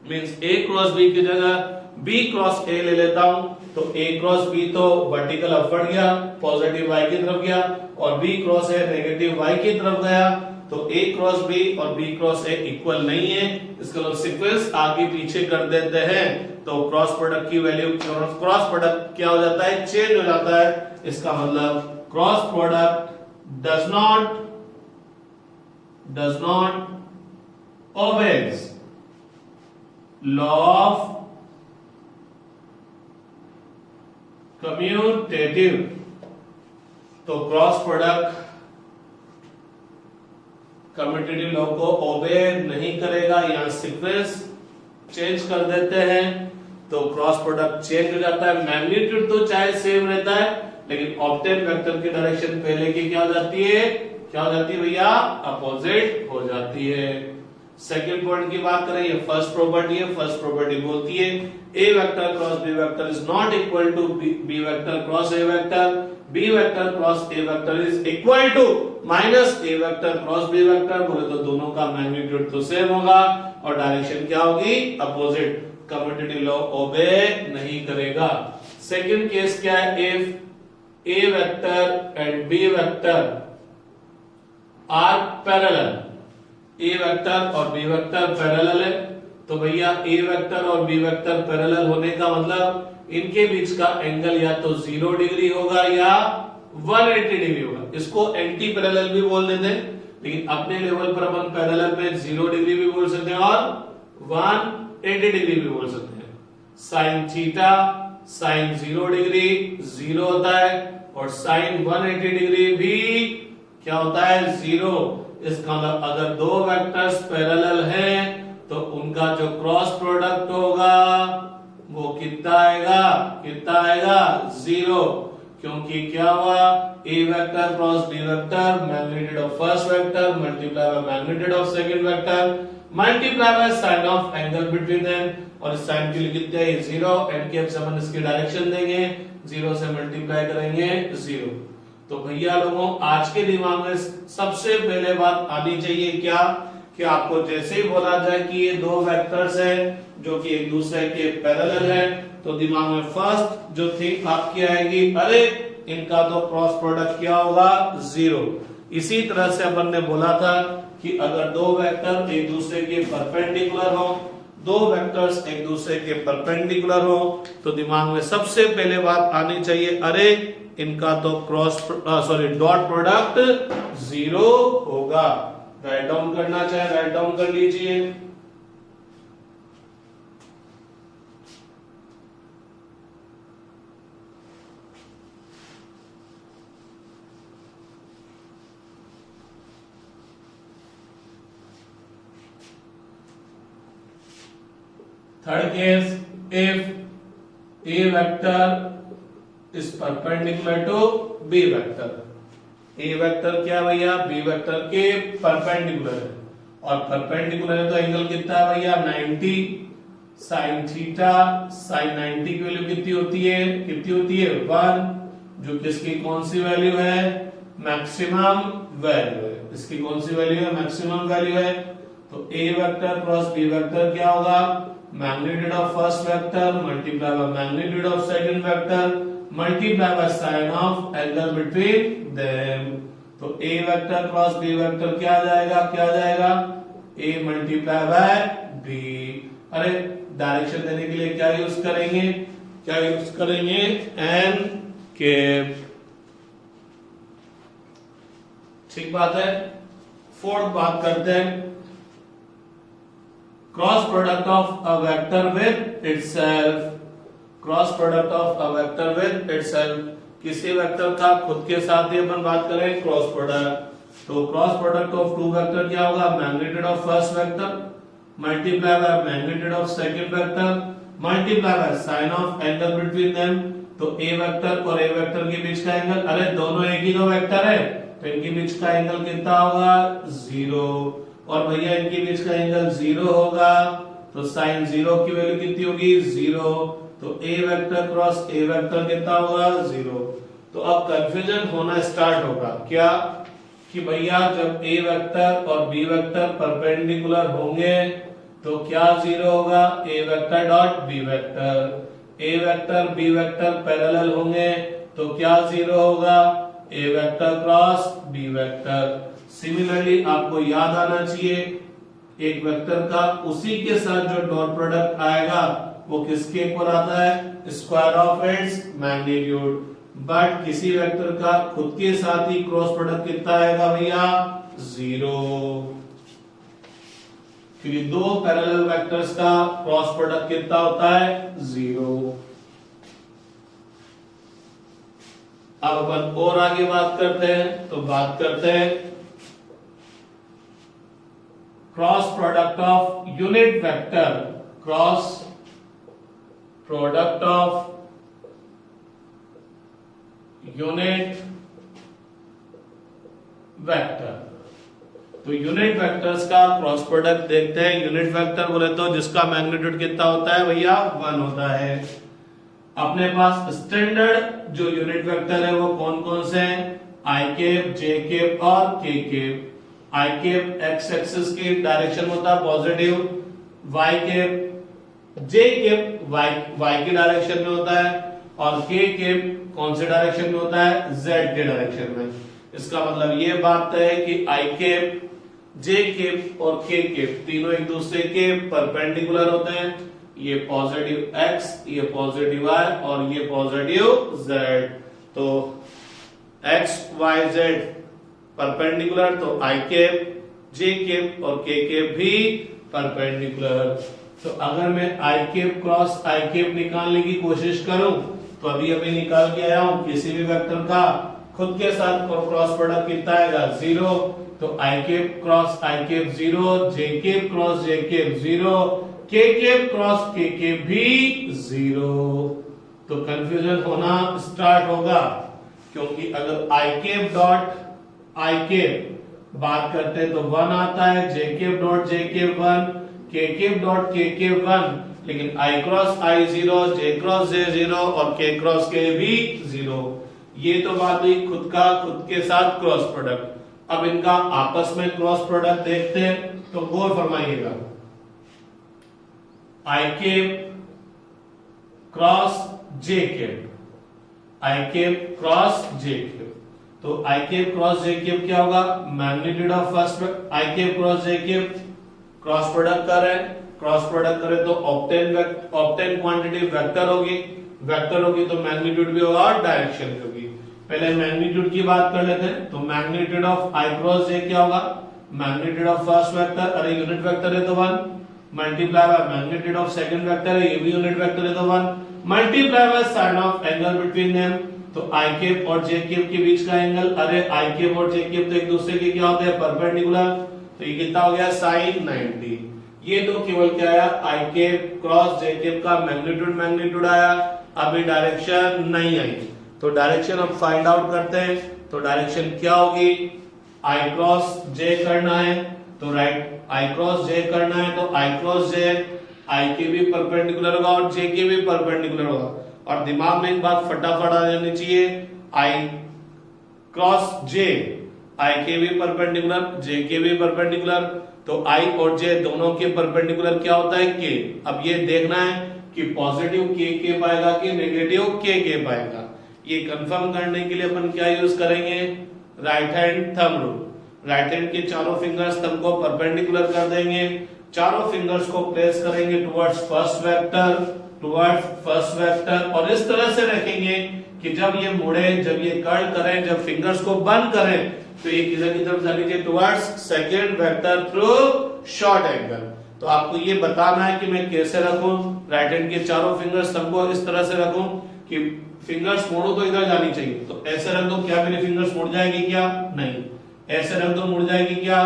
मींस ए क्रॉस बी की जगह बी क्रॉस ए ले लेता हूं, तो ए क्रॉस बी तो वर्टिकल अपवर्ड गया, पॉजिटिव वाई की तरफ गया, और B cross A negative Y की तरफ गया। तो ए क्रॉस बी और बी क्रॉस ए इक्वल नहीं है, इसका मतलब सीक्वेंस आगे पीछे कर देते हैं तो क्रॉस प्रोडक्ट की वैल्यू, क्रॉस प्रोडक्ट क्या हो जाता है, चेंज हो जाता है। इसका मतलब cross product does not obeys law of commutative. तो क्रॉस प्रोडक्ट कम्यूटेटिव लॉ को ओबे नहीं करेगा, यहां सीक्वेंस चेंज कर देते हैं तो क्रॉस प्रोडक्ट चेंज हो जाता है। मैग्नीट्यूड तो चाहे सेम रहता है लेकिन ऑब्टेन वेक्टर की डायरेक्शन पहले की क्या हो जाती है भैया, अपोजिट हो जाती है। सेकंड पॉइंट की बात करें, ये फर्स्ट प्रॉपर्टी बोलती है A vector cross B vector is not equal to B vector cross A vector, B vector cross A vector is equal to minus A vector cross B vector. बोले तो दोनों का मैग्नीट्यूड तो same होगा और direction क्या होगी, opposite. Commutative law ओबे नहीं करेगा। सेकंड केस क्या है, if A vector and B vector are parallel, A vector और बी वेक्टर पैरेलल है, तो भैया ए वेक्टर और बी वेक्टर पैरेलल होने का मतलब इनके बीच का एंगल या तो 0 डिग्री होगा या 180 डिग्री होगा। इसको एंटी पैरेलल भी बोल देते हैं, लेकिन अपने लेवल पर अपन पैरेलल पे 0 डिग्री भी बोल सकते हैं और 180 डिग्री भी बोल सकते हैं। साइन थीटा साइन 0 डिग्री 0 होता है और साइन 180 डिग्री भी क्या होता है 0। इसका मतलब अगर दो वेक्टर्स पैरेलल हैं तो उनका जो क्रॉस प्रोडक्ट होगा वो कितना आएगा 0, क्योंकि क्या हुआ A vector cross B vector magnitude of first vector multiply by magnitude of second vector multiply by sine of angle between them, और इस साइन के लिए कितने है 0, एंड के अपन इसकी डायरेक्शन देंगे 0 से मल्टीप्लाई करेंगे 0। तो भैया लोगों आज के दिमाग में सबसे पहले बात आनी चाहिए क्या कि आपको जैसे ही बोला जाए कि ये दो वेक्टर्स हैं जो कि एक दूसरे के पैरेलल है तो दिमाग में फर्स्ट जो थिंग आपकी आएगी अरे इनका तो क्रॉस प्रोडक्ट क्या होगा 0। इसी तरह से अपन ने बोला था कि अगर दो वेक्टर एक दूसरे के परपेंडिकुलर हो, दो वेक्टर्स एक दूसरे के परपेंडिकुलर हो तो दिमाग में सबसे पहले बात आनी चाहिए अरे इनका तो डॉट प्रोडक्ट 0 होगा। राइट डाउन करना चाहे राइट डाउन कर लीजिए। Third case, if A vector is perpendicular to B vector, A vector क्या भैया B वेक्टर के परपेंडिकुलर है और परपेंडिकुलर है तो एंगल कितना है भैया 90, साइन थीटा साइन 90 की वैल्यू कितनी होती है 1, जो किसकी कौन सी वैल्यू है मैक्सिमम वैल्यू है, इसकी कौन सी वैल्यू है मैक्सिमम वैल्यू है। तो A vector cross B vector क्या होगा magnitude of first vector multiply by magnitude of second vector multiply by sign of angle between them। तो A vector cross B vector क्या आ जाएगा A मल्टीप्लाई बाय B। अरे direction देने के लिए क्या यूज करेंगे n कैप। ठीक बात है। फोर्थ बात करते हैं cross product of a vector with itself. Cross product of a vector with itself किसी वेक्टर का खुद के साथ ही अपन बात करें क्रॉस प्रोडक्ट। तो cross product of two vector क्या होगा magnitude of first vector multiply by magnitude of second vector multiply by sine of angle between them. तो ए वेक्टर और ए वेक्टर के बीच का एंगल, अरे दोनों एक ही दो वेक्टर है तो इनके बीच का एंगल कितना होगा 0, और भैया इनके बीच का एंगल 0 होगा तो साइन 0 की वैल्यू कितनी होगी 0। तो A vector cross A vector कितना होगा 0। तो अब कंफ्यूजन होना स्टार्ट होगा क्या कि भैया जब ए वेक्टर और बी वेक्टर परपेंडिकुलर होंगे तो क्या 0 होगा A vector dot B vector. A vector B vector parallel होंगे तो क्या 0 होगा A vector cross B vector. Similarly आपको याद आना चाहिए एक वेक्टर का उसी के साथ जो डॉट प्रोडक्ट आएगा वो किसके इक्वल आता है square of its magnitude. But किसी वेक्टर का खुद के साथ ही क्रॉस प्रोडक्ट कितना आएगा भैया 0, क्योंकि दो पैरेलल वेक्टर्स का क्रॉस प्रोडक्ट कितना होता है 0। अब अपन और आगे बात करते हैं तो बात करते हैं cross product of unit vector. Cross product of unit vector. तो यूनिट वेक्टर्स का क्रॉस प्रोडक्ट देखते हैं। यूनिट वेक्टर बोले तो जिसका मैग्नीट्यूड कितना होता है भैया 1 होता है। अपने पास स्टैंडर्ड जो यूनिट वेक्टर है वो कौन कौन से हैं आई कैप जे कैप और के कैप। आई कैप एक्स एक्सिस की डायरेक्शन होता है पॉजिटिव, वाई कैप जे कैप वाई की डायरेक्शन में होता है और के कैप कौन से डायरेक्शन में होता है जेड के डायरेक्शन में। इसका मतलब ये बात है कि आई कैप जे कैप और के कैप तीनों एक दूसरे के परपेंडिकुलर होते हैं। ये पॉजिटिव x, ये पॉजिटिव y और ये पॉजिटिव z। तो एक्स वाई जेड परपेंडिकुलर, तो आई कैप, जे कैप और के कैप भी परपेंडिकुलर। तो अगर मैं आई कैप क्रॉस आई कैप निकालने की कोशिश करूं तो अभी अभी निकाल के आया हूं, किसी भी वेक्टर का खुद के साथ क्रॉस प्रोडक्ट कितना आएगा 0, तो आई कैप क्रॉस आई कैप 0, जे कैप क्रॉस जे कैप 0, के कैप क्रॉस के कैप भी 0। तो कंफ्यूजन होना स्टार्ट होगा, क्योंकि अगर आई कैप डॉट आई कैप बात करते हैं तो 1 आता है, जे कैप डॉट जे कैप 1, के कैप डॉट के कैप 1, लेकिन आई क्रॉस आई 0, जे क्रॉस जे 0 और के क्रॉस के भी 0। ये तो बात हुई खुद के साथ क्रॉस प्रोडक्ट। अब इनका आपस में क्रॉस प्रोडक्ट देखते हैं, तो गौर फरमाइएगा। आई कैप क्रॉस जे कैप, आई कैप क्रॉस जे कैप, तो आई कैप क्रॉस जे कैप क्या होगा, magnitude of first I cap cross J cap, cross product कर रहे हैं, क्रॉस प्रोडक्ट करें तो ऑप्टेन क्वांटिटी वेक्टर होगी तो मैग्नीट्यूड भी होगा और डायरेक्शन भी होगी। पहले मैग्नीट्यूड की बात कर लेते हैं, तो मैग्नीट्यूड ऑफ आई क्रॉस जे क्या होगा, मैग्नीट्यूड ऑफ फर्स्ट वेक्टर, अरे यूनिट वेक्टर है तो 1, multiply by magnitude of second vector है, ये भी यूनिट वेक्टर है तो 1, multiply by sine of angle between them, तो आई कैप और जे कैप के बीच का एंगल, अरे आई कैप और जे कैप तो एक दूसरे के क्या होते हैं, परपेंडिकुलर, तो ये कितना हो गया साइन 90। ये तो केवल क्या आया, आई कैप क्रॉस जे कैप का मैग्नीट्यूड आया, अभी डायरेक्शन नहीं आई। तो डायरेक्शन अब फाइंड आउट करते हैं, तो डायरेक्शन क्या होगी, आई क्रॉस जे करना है तो राइट, आई क्रॉस जे करना है तो आई क्रॉस जे, आई के भी परपेंडिकुलर होगा और जे के भी परपेंडिकुलर होगा। और दिमाग में एक बात फटाफट आ जानी चाहिए, आई क्रॉस जे, आई के भी परपेंडिकुलर, जे के भी परपेंडिकुलर, तो आई और जे दोनों के परपेंडिकुलर क्या होता है के। अब ये देखना है कि पॉजिटिव के पाएगा कि नेगेटिव के पाएगा। ये कंफर्म करने के लिए अपन क्या यूज करेंगे, right hand thumb rule. Right hand के चारों फिंगर्स थंब को परपेंडिकुलर कर देंगे, चारों फिंगर्स को प्लेस करेंगे टुवर्ड्स फर्स्ट वेक्टर और इस तरह से रखेंगे कि जब ये मुड़े, जब ये कर्ल करें, जब फिंगर्स को बंद करें तो ये किधर की तरफ जानी चाहिए, towards second vector through short angle. तो आपको ये बताना है कि मैं कैसे रखूं, राइट हैंड के चारों फिंगर्स सबको इस तरह से रखूं कि फिंगर्स मोड़ो तो इधर जानी चाहिए, तो ऐसे रख दो, क्या मेरी फिंगर्स मुड़ जाएगी क्या, नहीं, ऐसे रख दो मुड़ जाएगी क्या,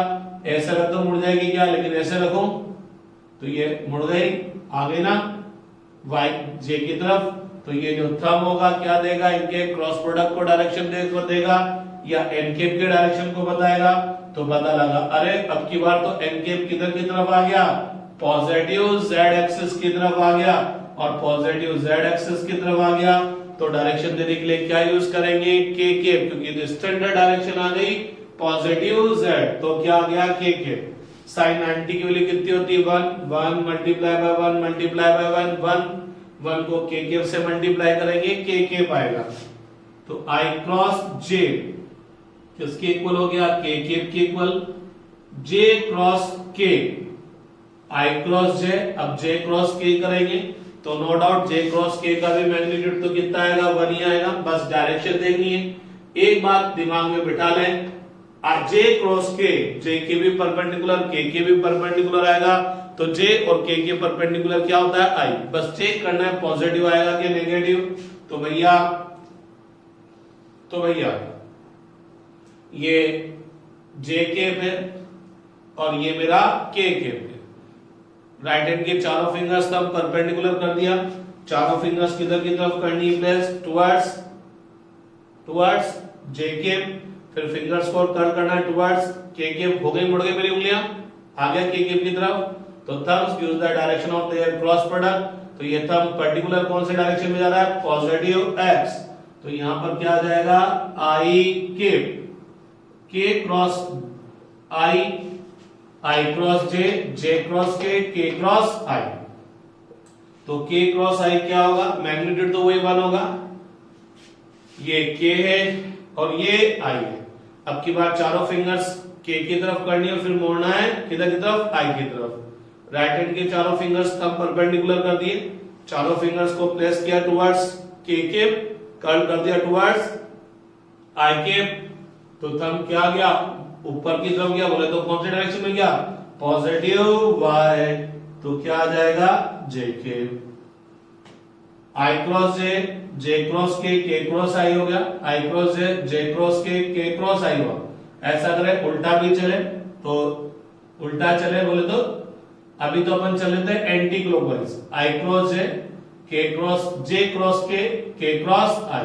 ऐसे रख दो मुड़ जाएगी क्या, लेकिन ऐसे रखो तो ये मुड़ गई, आ गई ना वाई जे की तरफ। तो ये जो थंब होगा क्या देगा, इनके क्रॉस प्रोडक्ट को डायरेक्शन देगा या एन कैप के डायरेक्शन को बताएगा। तो पता लगा, अरे अब की बार तो एन कैप किधर की तरफ आ गया, पॉजिटिव जेड एक्सिस की तरफ आ गया, और पॉजिटिव जेड एक्सिस की तरफ आ गया तो डायरेक्शन देने के लिए क्या यूज करेंगे, के कैप, क्योंकि स्टैंडर्ड डायरेक्शन आ गई पॉजिटिव जेड, तो क्या आ गया के कैप। साइन 90 की वैल्यू कितनी होती है, 1 मल्टीप्लाई बाय 1 मल्टीप्लाई बाय 1 को के कैप से मल्टीप्लाई करेंगे, के कैप आएगा। तो आई क्रॉस जे किसके इक्वल हो गया, के कैप के इक्वल, जे क्रॉस के, आई क्रॉस जे, अब जे क्रॉस के करेंगे तो नो डाउट जे क्रॉस के का भी मैग्नीट्यूड तो कितना आएगा, 1 ही आएगा, बस डायरेक्शन देखनी है। एक बात दिमाग में बिठा लें, जे क्रॉस के, जे के भी परपेंडिकुलर, के भी परपेंडिकुलर आएगा, तो जे और के परपेंडिकुलर क्या होता है, आई। बस चेक करना है पॉजिटिव आएगा कि नेगेटिव। तो भैया ये जे कैप है और ये मेरा के कैप है। राइट हैंड के चारों फिंगर्स तब परपेंडिकुलर कर दिया, चारों फिंगर्स किधर की तरफ करनी है, प्लेस टुवर्ड्स जे कैप, फिर फिंगर्स को कर्ल करना है टुवर्ड्स के कैप। हो गई, मुड़ गई मेरी उंगलियां, आ गया के कैप की तरफ। तो thumbs use the direction of their cross product, तो ये थंब पर्टिकुलर कौन से डायरेक्शन में जा रहा है, पॉजिटिव एक्स, तो यहां पर क्या आ जाएगा, आई कैप, के क्रॉस आई, आई क्रॉस जे, जे क्रॉस के क्रॉस आई। तो के क्रॉस आई क्या होगा, मैग्नीट्यूड तो वही 1 होगा, ये के है और ये आई है। अब की बार चारों फिंगर्स के की तरफ करनी है, फिर मोड़ना है किधर की तरफ, आई की तरफ। राइट हैंड के चारों फिंगर्स तब परपेंडिकुलर कर दिए, चारों फिंगर्स को प्लेस किया टुवर्ड्स के, कर्ल कर दिया टुवर्ड्स आई के, तो थंब क्या गया, ऊपर की तरफ गया, बोले तो कौन से डायरेक्शन में गया, पॉजिटिव वाई, तो क्या आ जाएगा, जे के। आई क्रॉस जे क्रॉस के क्रॉस आई हो गया, आई क्रॉस जे क्रॉस के क्रॉस आई हुआ। ऐसा करें उल्टा भी चले, तो उल्टा चले बोले तो अभी तो अपन चल रहे थे एंटी क्लॉकवाइज, आई क्रॉस जे क्रॉस के क्रॉस आई।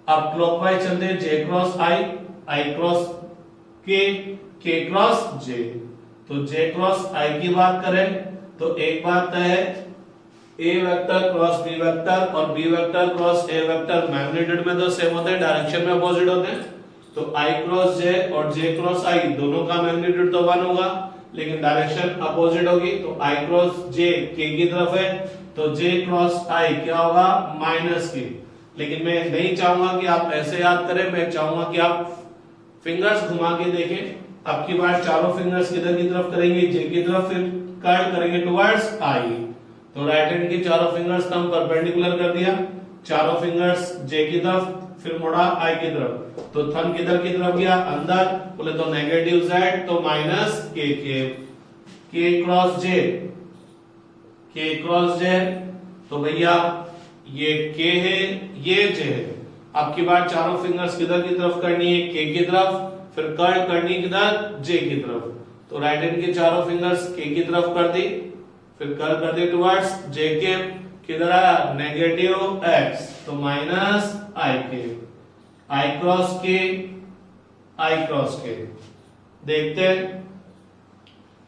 अब क्लॉकवाइज चलते हैं, जे क्रॉस आई क्रॉस के क्रॉस जे। तो जे क्रॉस आई की बात करें तो एक बात है, A vector cross B vector और B vector cross A vector magnitude में तो सेम होते हैं, डायरेक्शन में अपोजिट होते हैं। तो आई क्रॉस जे और जे क्रॉस आई दोनों का मैग्नीट्यूड तो 1 होगा, लेकिन डायरेक्शन अपोजिट होगी। तो आई क्रॉस जे के की तरफ है, तो जे क्रॉस आई क्या होगा, माइनस के। लेकिन मैं नहीं चाहूंगा कि आप ऐसे याद करें, मैं चाहूंगा कि आप फिंगर्स घुमा के देखें। अब की बार चारों फिंगर्स किधर की तरफ करेंगे, जे की तरफ, फिर कर्ल करेंगे टुवर्ड्स आई। तो राइट हैंड की चारों फिंगर्स थंब परपेंडिकुलर कर दिया, चारों फिंगर्स जे की तरफ, फिर मोड़ा आई की तरफ। तो थंब किधर की तरफ गया, अंदर, बोले तो नेगेटिव जेड, तो माइनस के क्रॉस जे। तो भैया ये के है, ये जे है। अब की बार चारों फिंगर्स किधर की तरफ करनी है, के की तरफ, फिर कर्ल करनी किधर, जे की तरफ। तो राइट हैंड के चारों फिंगर्स के की तरफ कर दी, फिर कर्ल कर दी टुवर्ड्स जे के, किधर आया, नेगेटिव एक्स, तो माइनस आई के। आई क्रॉस के देखते हैं,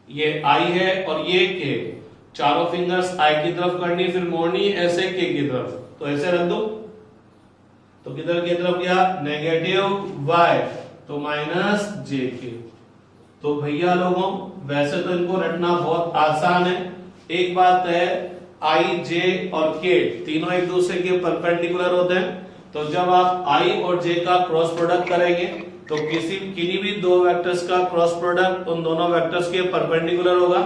ये आई है और ये के, चारों फिंगर्स आई की तरफ करनी, फिर मोड़नी ऐसे के की तरफ, तो ऐसे रख दो। तो किधर की तरफ गया, नेगेटिव वाई, तो माइनस जे के। तो भैया लोगों वैसे तो इनको रटना बहुत आसान है। एक बात है, आई जे और के तीनों एक दूसरे के परपेंडिकुलर होते हैं। तो जब आप आई और जे का क्रॉस प्रोडक्ट करेंगे तो किन्हीं भी दो वेक्टर्स का क्रॉस प्रोडक्ट उन दोनों वेक्टर्स के परपेंडिकुलर होगा।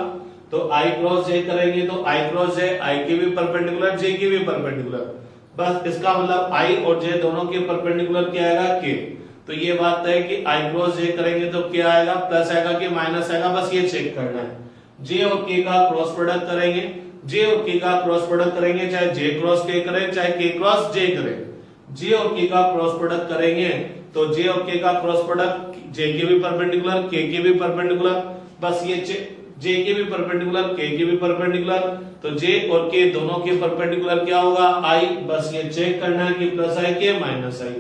तो आई क्रॉस जे करेंगे तो आई क्रॉस जे, आई के भी परपेंडिकुलर, जे के भी परपेंडिकुलर। बस इसका मतलब आई और जे दोनों के परपेंडिकुलर क्या आएगा, के। तो ये बात है कि आई क्रॉस जे करेंगे तो क्या आएगा, प्लस आएगा कि माइनस आएगा, बस ये चेक करना है। जे और के का क्रॉस प्रोडक्ट करेंगे, जे और के का क्रॉस प्रोडक्ट करेंगे, चाहे जे क्रॉस के करें चाहे के क्रॉस जे करें, जे और के का क्रॉस प्रोडक्ट करेंगे तो जे और के का क्रॉस प्रोडक्ट जे के भी परपेंडिकुलर, के भी परपेंडिकुलर, बस ये जे के भी परपेंडिकुलर, के भी परपेंडिकुलर। तो जे और के दोनों के परपेंडिकुलर क्या होगा, आई। बस ये चेक करना है कि प्लस आई के माइनस आई।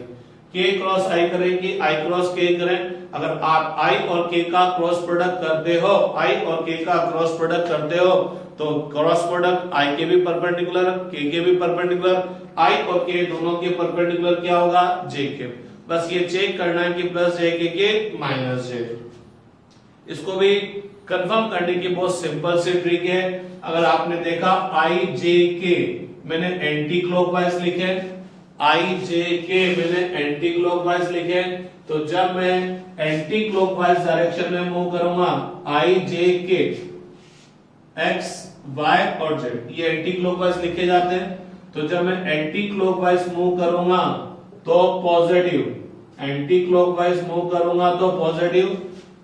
के क्रॉस आई करेंगे, आई क्रॉस के करें। अगर आप आई और के का क्रॉस प्रोडक्ट करते हो, आई और के का क्रॉस प्रोडक्ट करते हो तो क्रॉस प्रोडक्ट आई के भी परपेंडिकुलर, के भी परपेंडिकुलर, आई और के दोनों के परपेंडिकुलर क्या होगा, जे के। बस ये चेक करना है कि प्लस जे के माइनस जे। इसको भी कंफर्म करने की बहुत सिंपल सी ट्रिक है। अगर आपने देखा आई जे के मैंने एंटी क्लॉकवाइज लिखे, आई जे के मैंने एंटी क्लॉकवाइज लिखे, तो जब मैं एंटी क्लॉकवाइज डायरेक्शन में मूव करूंगा, आई जे के एक्स वाई और जेड, ये एंटी क्लॉकवाइज लिखे जाते हैं। तो जब मैं एंटी क्लॉकवाइज मूव करूंगा तो पॉजिटिव, एंटी क्लॉकवाइज मूव करूंगा तो पॉजिटिव,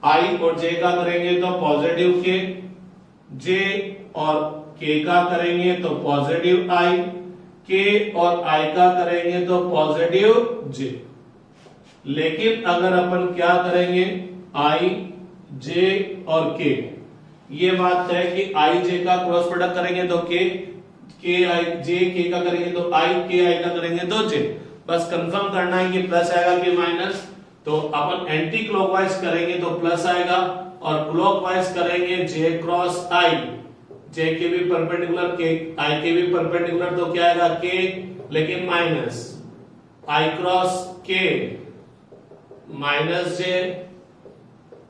आई और जे का करेंगे तो पॉजिटिव के, जे और के का करेंगे तो पॉजिटिव आई, के और आई का करेंगे तो पॉजिटिव जे। लेकिन अगर अपन क्या करेंगे, आई जे और के, ये बात है कि आई जे का क्रॉस प्रोडक्ट करेंगे तो के आई, जे के का करेंगे तो आई, के आई का करेंगे तो जे। बस कंफर्म करना है कि प्लस आएगा कि माइनस। तो अपन एंटी क्लॉकवाइज करेंगे तो प्लस आएगा और क्लॉकवाइज करेंगे जे क्रॉस आई, जे के भी परपेंडिकुलर, के आई के भी परपेंडिकुलर, तो क्या आएगा के, लेकिन माइनस आई क्रॉस के माइनस जे,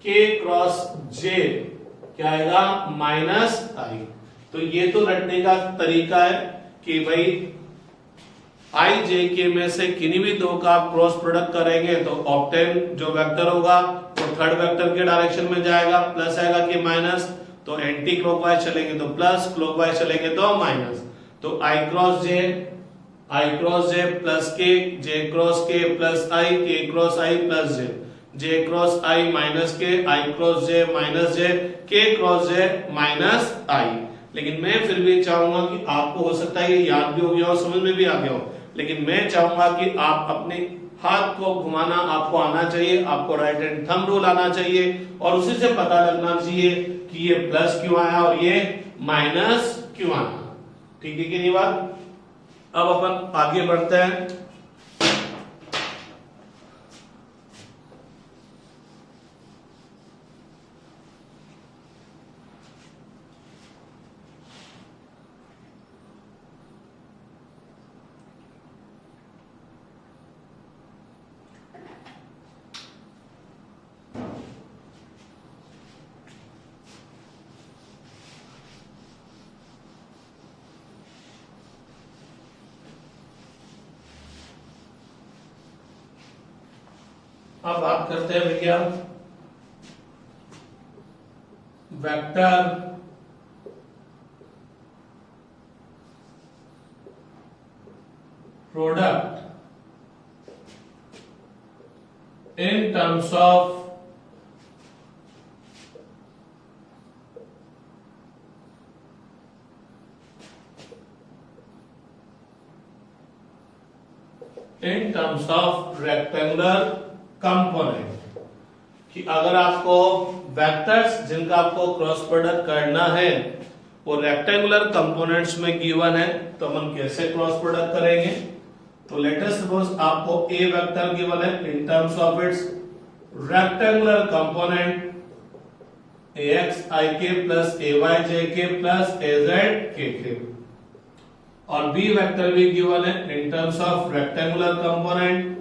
के क्रॉस जे क्या आएगा, माइनस आई। तो ये तो रटने का तरीका है कि भाई आई जे के में से किन्हीं भी दो का आप क्रॉस प्रोडक्ट करेंगे तो ऑक्टेन जो वेक्टर होगा वो थर्ड वेक्टर के डायरेक्शन में जाएगा, प्लस आएगा कि माइनस। तो एंटी क्लॉकवाइज चलेंगे तो प्लस, क्लॉकवाइज चलेंगे तो माइनस। तो आई क्रॉस जे आई क्रॉस जे प्लस के, जे क्रॉस के प्लस आई, के cross I plus J, J cross I minus के, आई क्रॉस जे माइनस जे, के क्रॉस जे माइनस आई। लेकिन मैं फिर भी चाहूंगा कि आपको हो सकता है ये याद भी हो गया हो, समझ में भी आ गया हो, लेकिन मैं चाहूंगा कि आप अपने हाथ को घुमाना आपको आना चाहिए, आपको राइट हैंड थंब रूल आना चाहिए और उसी से पता लगना चाहिए कि ये प्लस क्यों आया और ये माइनस क्यों आया। ठीक है कि नहीं बात? अब अपन आगे बढ़ते हैं। अब बात करते हैं भैया vector product in terms of rectangular component, कि अगर आपको वेक्टर्स जिनका आपको क्रॉस प्रोडक्ट करना है वो रेक्टेंगुलर कंपोनेंट्स में गिवन है तो हम कैसे क्रॉस प्रोडक्ट करेंगे। तो लेट अस सपोज आपको ए वेक्टर गिवन है in terms of its rectangular component ax i k plus ay j k plus az k k, और बी वेक्टर भी गिवन है in terms of rectangular component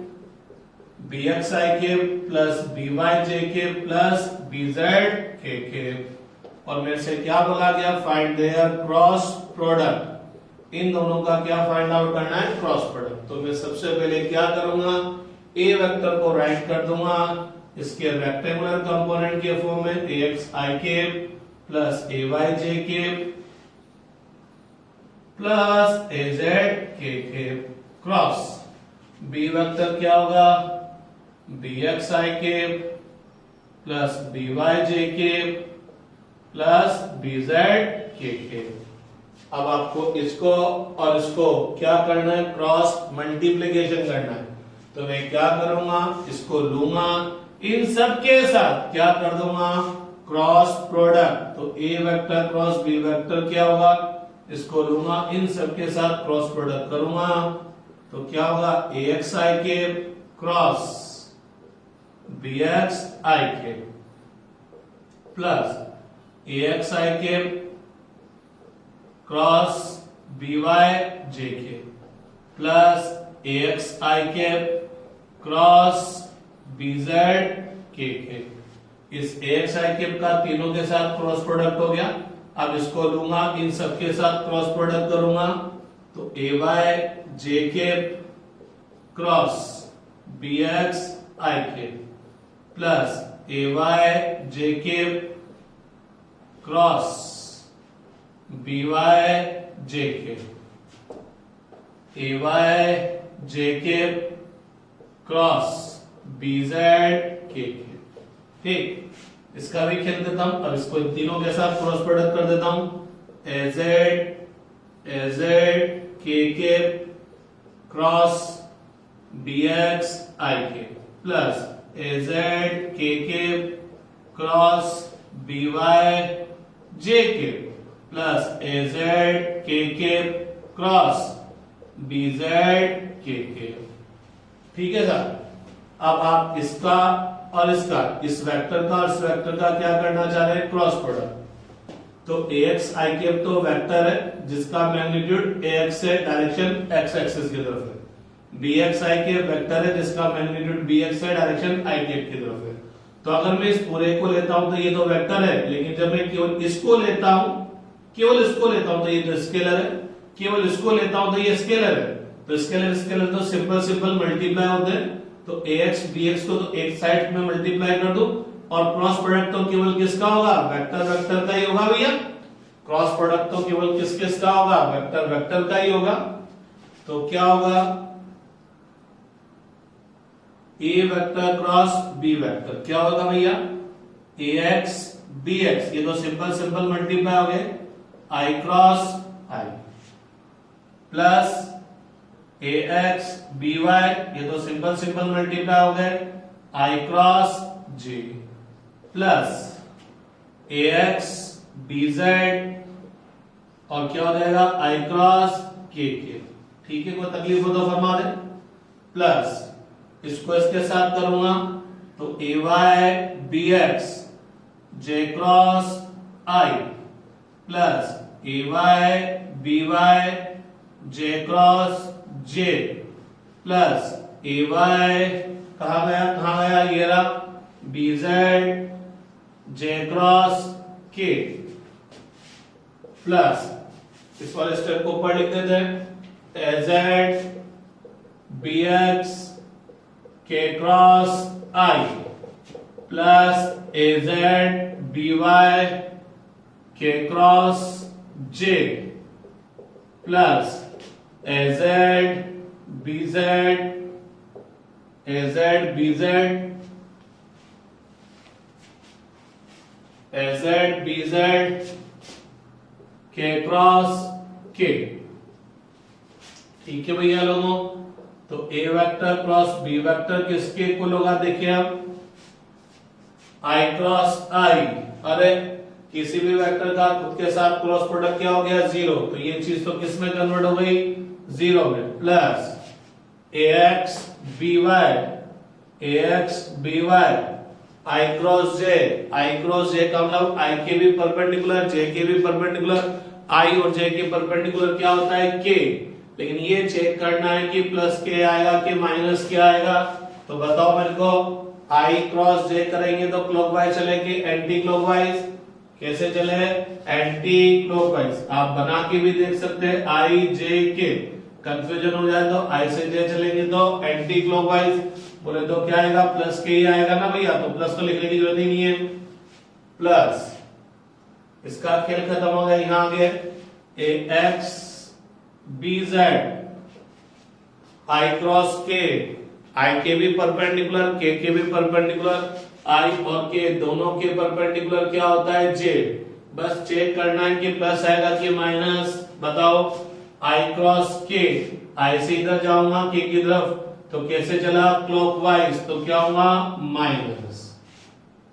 bx i k plus by j k plus bz k k, और मेरे से क्या बोला गया find there cross product, इन दोनों का क्या फाइंड आउट करना है क्रॉस प्रोडक्ट। तो मैं सबसे पहले क्या करूंगा ए वेक्टर को राइट कर दूंगा इसके रेक्टेंगुलर कंपोनेंट के फॉर्म में ax i k plus ay j k plus az k k cross B vector क्या होगा bx i k plus by j k plus bz k k। अब आपको इसको और इसको क्या करना है क्रॉस मल्टीप्लिकेशन करना है। तो मैं क्या करूंगा इसको लूंगा इन सब के साथ क्या कर दूंगा क्रॉस प्रोडक्ट। तो A vector cross B vector क्या होगा इसको लूंगा इन सब के साथ क्रॉस प्रोडक्ट करूंगा तो क्या होगा ax i k cross bx i k plus ax i k cross by j k plus ax i k cross bz k k। इस ax i k का तीनों के साथ क्रॉस प्रोडक्ट हो गया। अब इसको लूंगा इन सब के साथ क्रॉस प्रोडक्ट करूंगा तो ay j k cross bx i k plus ay j k cross by j k, ay j k cross bz k k। ठीक, इसका भी खेल देता हूं। अब इसको इन तीनों के साथ क्रॉस प्रोडक्ट कर देता हूं az k k cross bx i k plus az k k cross by j k plus az k k cross bz k k। ठीक है सर। अब आप इसका और इसका इस वेक्टर का और इस वेक्टर का क्या करना चाह रहे हैं क्रॉस प्रोडक्ट। तो ax i k तो वेक्टर है जिसका मैग्नीट्यूड ax से डायरेक्शन x एक्सिस की तरफ है, bx i k वेक्टर है जिसका मैग्नीट्यूड bx से डायरेक्शन i k की तरफ है। तो अगर मैं इस पूरे को लेता हूं तो ये तो वेक्टर है, लेकिन जब मैं केवल इसको लेता हूं केवल इसको लेता हूं तो ये तो स्केलर है, केवल इसको लेता हूं तो ये स्केलर है। तो स्केलर स्केलर तो सिंपल सिंपल मल्टीप्लाई होते हैं। तो ax bx को तो एक साइड में मल्टीप्लाई कर दो और क्रॉस प्रोडक्ट तो केवल किसका होगा वेक्टर वेक्टर का ही होगा भैया। क्रॉस प्रोडक्ट तो केवल किस किस का होगा वेक्टर वेक्टर का ही होगा। तो क्या होगा, A vector cross B vector क्या होगा भैया, ए एक्स बी एक्स, ये तो सिंपल सिंपल मल्टीप्लाई हो गए, आई cross I, plus A X B Y, ये तो सिंपल सिंपल मल्टीप्लाई हो गए, आई क्रॉस जे, प्लस ए एक्स बी जेड, और क्या हो जाएगा, आई क्रॉस के के। ठीक है, कोई तकलीफ हो तो फरमा दे। प्लस इसको इसके साथ करूंगा तो A Y B X J cross I, plus A Y B Y J cross J, plus A Y कहा गया ये रहा, B Z J cross K, plus इस वाले स्टेप को ऊपर लिख देते हैं, A Z B X K cross I, plus A Z B Y K cross J, plus A Z B Z A Z B Z A Z B Z K cross के। ठीक है भैया लोगों, तो A vector cross B vector किसके equal होगा, देखिए आप, आई क्रॉस आई, अरे किसी भी वेक्टर का खुद के साथ क्रॉस प्रोडक्ट क्या हो गया, जीरो, तो ये चीज तो किस में कन्वर्ट हो गई, जीरो में, प्लस ए एक्स बी वाई, ए एक्स बी वाई, आई क्रॉस जे का मतलब आई के भी परपेंडिकुलर जे के भी परपेंडिकुलर, आई और जे के परपेंडिकुलर क्या होता है, के, लेकिन ये चेक करना है कि प्लस के आएगा कि माइनस के आएगा, तो बताओ मेरे को, आई क्रॉस जे करेंगे तो क्लॉकवाइज चलेंगे, एंटी क्लॉकवाइज कैसे चले, एंटी क्लॉकवाइज, आप बना के भी देख सकते हैं, आई जे के, कंफ्यूजन हो जाए तो आई से जे चलेंगे तो एंटी क्लॉकवाइज, बोले तो क्या आएगा, प्लस के ही आएगा ना भैया, तो प्लस तो लिखने की जरूरत ही नहीं है, प्लस इसका खेल खत्म हो गया, यहां आ गए A X B Z I cross K, I के भी परपेंडिकुलर के भी परपेंडिकुलर, आई और के दोनों के परपेंडिकुलर क्या होता है, जे, बस चेक करना है कि प्लस आएगा कि माइनस, बताओ, आई क्रॉस के, आई से इधर जाऊंगा के की तरफ, तो कैसे चला, क्लॉकवाइज, तो क्या होगा, माइनस।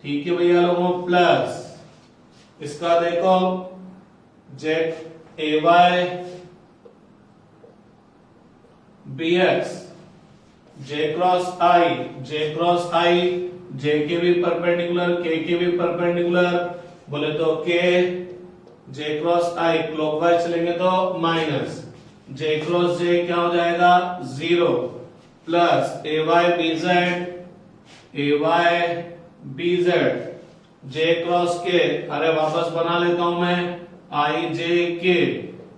ठीक है भैया लोगों, प्लस इसका देखो, Z A Y B X J cross I, J के भी परपेंडिकुलर के भी परपेंडिकुलर, बोले तो के जे क्रॉस आई, क्लॉकवाइज चलेंगे तो माइनस, जे क्रॉस जे क्या हो जाएगा, zero, plus A Y B Z J cross के, अरे वापस बना लेता हूं मैं, आई जे के,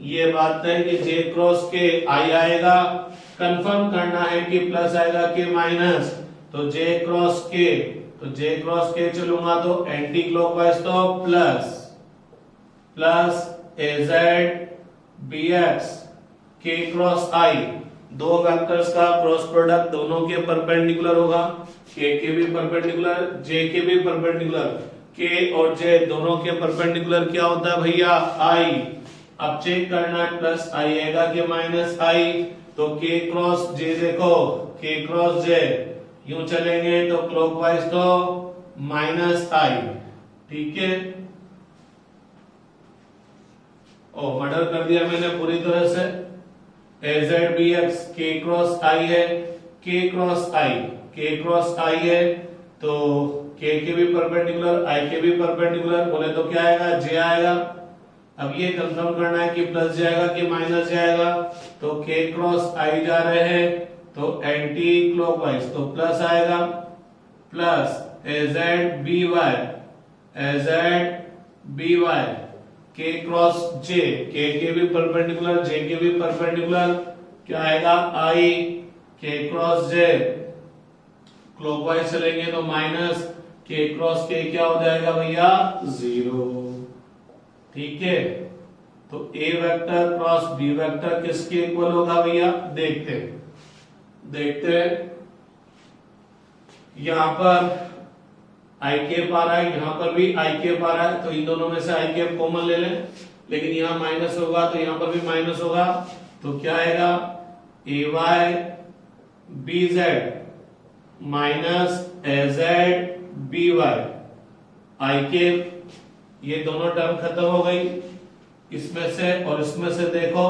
ये बात है कि जे क्रॉस के आई आएगा, कंफर्म करना है कि प्लस आएगा कि माइनस, तो जे क्रॉस के चलूंगा तो एंटी क्लॉकवाइज, तो plus A Z B X K cross आई, दो वेक्टर्स का क्रॉस प्रोडक्ट दोनों के परपेंडिकुलर होगा, के भी परपेंडिकुलर जे के भी परपेंडिकुलर, के और जे दोनों के परपेंडिकुलर क्या होता है भैया, आई, अब चेक करना है प्लस आई आएगा कि माइनस आई, तो के क्रॉस जे देखो, के क्रॉस जे यूं चलेंगे तो क्लॉकवाइज तो माइनस आई। ठीक है, ओ मर्डर कर दिया मैंने पूरी तरह से, ए Z B X K cross आई है, के क्रॉस आई है, तो के भी परपेंडिकुलर आई के भी परपेंडिकुलर, बोले तो क्या आएगा, जे आएगा। अब ये कंफर्म करना है कि प्लस जाएगा कि माइनस जाएगा, तो के क्रॉस आई जा रहे हैं तो एंटी क्लॉकवाइज, तो प्लस आएगा, plus A Z B Y K cross जे, के भी परपेंडिकुलर जे के भी परपेंडिकुलर, क्या आएगा, आई के क्रॉस जे, क्लॉकवाइज चलेंगे तो माइनस, के क्रॉस के क्या हो जाएगा भैया, जीरो। ठीक है, तो A vector cross B vector किसके इक्वल होगा भैया, देखते हैं। यहां पर आई कैप आ रहा है, यहां पर भी आई कैप आ रहा है, तो इन दोनों में से आई कैप कॉमन ले लें, लेकिन यहां माइनस होगा तो यहां पर भी माइनस होगा, तो क्या आएगा ए Y B Z minus A Z B Y I cap, ये दोनों टर्म खत्म हो गई। इसमें से और इसमें से देखो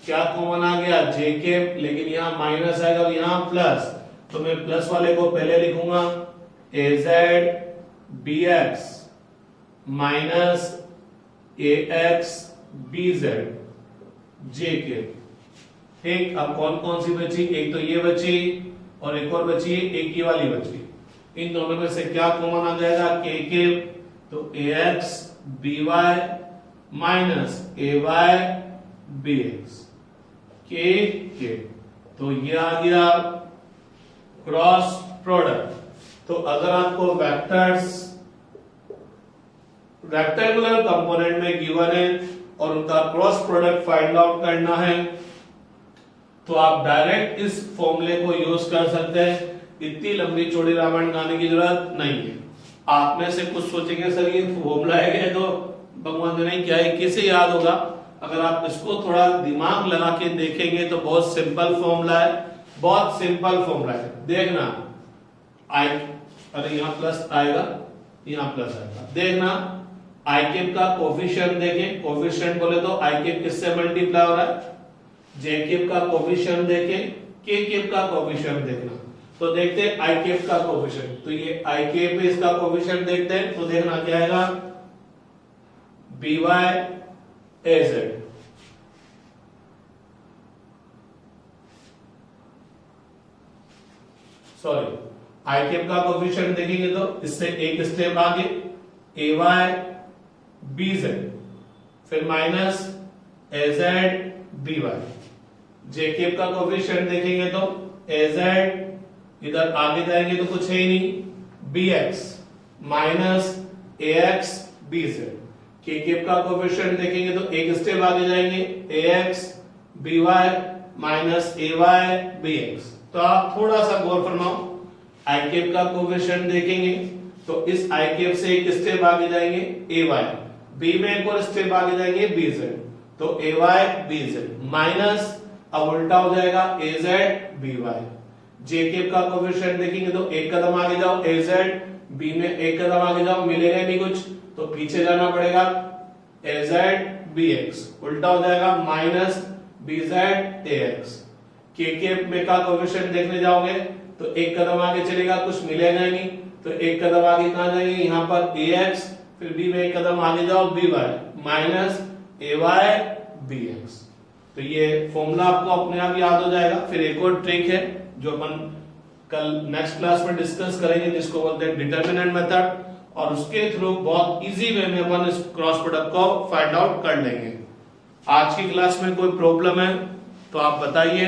क्या कॉमन आ गया, जे कैप, लेकिन यहां माइनस आएगा और यहां प्लस, तो मैं प्लस वाले को पहले लिखूंगा, ए जेड बी एक्स माइनस ए एक्स बी जेड जे कैप। ठीक, अब कौन कौन सी बची, एक तो ये बची और एक और बची, एक ही वाली बची। इन दोनों में से क्या कॉमन आ जाएगा, के कैप, तो ए एक्स बी वाई माइनस ए Y B X K cap, तो ये आ गया क्रॉस प्रोडक्ट। तो अगर आपको वेक्टर्स रेक्टेंगुलर कंपोनेंट में गिवन है और उनका क्रॉस प्रोडक्ट फाइंड आउट करना है, तो आप डायरेक्ट इस फॉर्मूले को यूज कर सकते हैं, इतनी लंबी चौड़ी रामायण गाने की जरूरत नहीं है। आप में से कुछ सोचेंगे सर ये फॉर्मूला है तो भगवान जाने क्या है, किसे याद होगा। अगर आप इसको थोड़ा दिमाग लगा के देखेंगे तो बहुत सिंपल फॉर्मूला है, बहुत सिंपल फॉर्मूला है। देखना आई, अरे यहाँ प्लस आएगा, यहाँ प्लस आएगा, देखना आई कैप का कोफिशिएंट देखें, कोफिशिएंट बोले तो आई कैप किससे मल्टीप्लाई हो रहा है, जे कैप का कोफिशिएंट देखें, के कैप का कोफिशिएंट देखना, तो देखते हैं आई कैप का कोफिशिएंट, तो ये आई कैप है, इसका कोफिशिएंट देखते हैं, तो देखना क्या आएगा, B Y A Z, sorry I cap का कोफिशिएंट देखेंगे तो इससे एक स्टेप आगे ए वाई बी जेड, फिर minus A Z B Y, J cap का कोफिशिएंट देखेंगे तो ए जेड, इधर आगे जाएंगे तो कुछ है ही नहीं, बी एक्स माइनस ए एक्स बी जेड, के कैप का कोफिशिएंट देखेंगे तो एक स्टेप आगे जाएंगे, ए एक्स बी वाई माइनस ए वाई बी एक्स। तो आप थोड़ा सा गौर फरमाओ, आई कैप का कोफिशिएंट देखेंगे तो इस आई कैप से एक स्टेप आगे जाएंगे ए वाई, बी में एक और स्टेप आगे जाएंगे बी जेड, तो A Y B Z minus, अब उल्टा हो जाएगा ए Z B Y, J cap का कोफिशिएंट देखेंगे तो एक कदम आगे जाओ ए जेड, बी में एक कदम आगे जाओ, मिलेगा नहीं कुछ तो पीछे जाना पड़ेगा ए जेड बी एक्स, उल्टा हो जाएगा minus B Z A X, K cap में का कोफिशिएंट देखने जाओगे तो एक कदम आगे चलेगा, कुछ मिलेगा नहीं, तो एक कदम आगे कहां जाएंगे, यहां पर ए एक्स, फिर बी में एक कदम आगे जाओ बी वाई माइनस ए वाई बी एक्स। तो ये फॉर्मूला आपको अपने आप याद हो जाएगा। फिर एक और ट्रिक है जो अपन कल नेक्स्ट क्लास में डिस्कस करेंगे, जिसको बोलते हैं डिटरमिनेंट मेथड, और उसके थ्रू बहुत इजी वे में अपन इस क्रॉस प्रोडक्ट को फाइंड आउट कर लेंगे। आज की क्लास में कोई प्रॉब्लम है तो आप बताइए।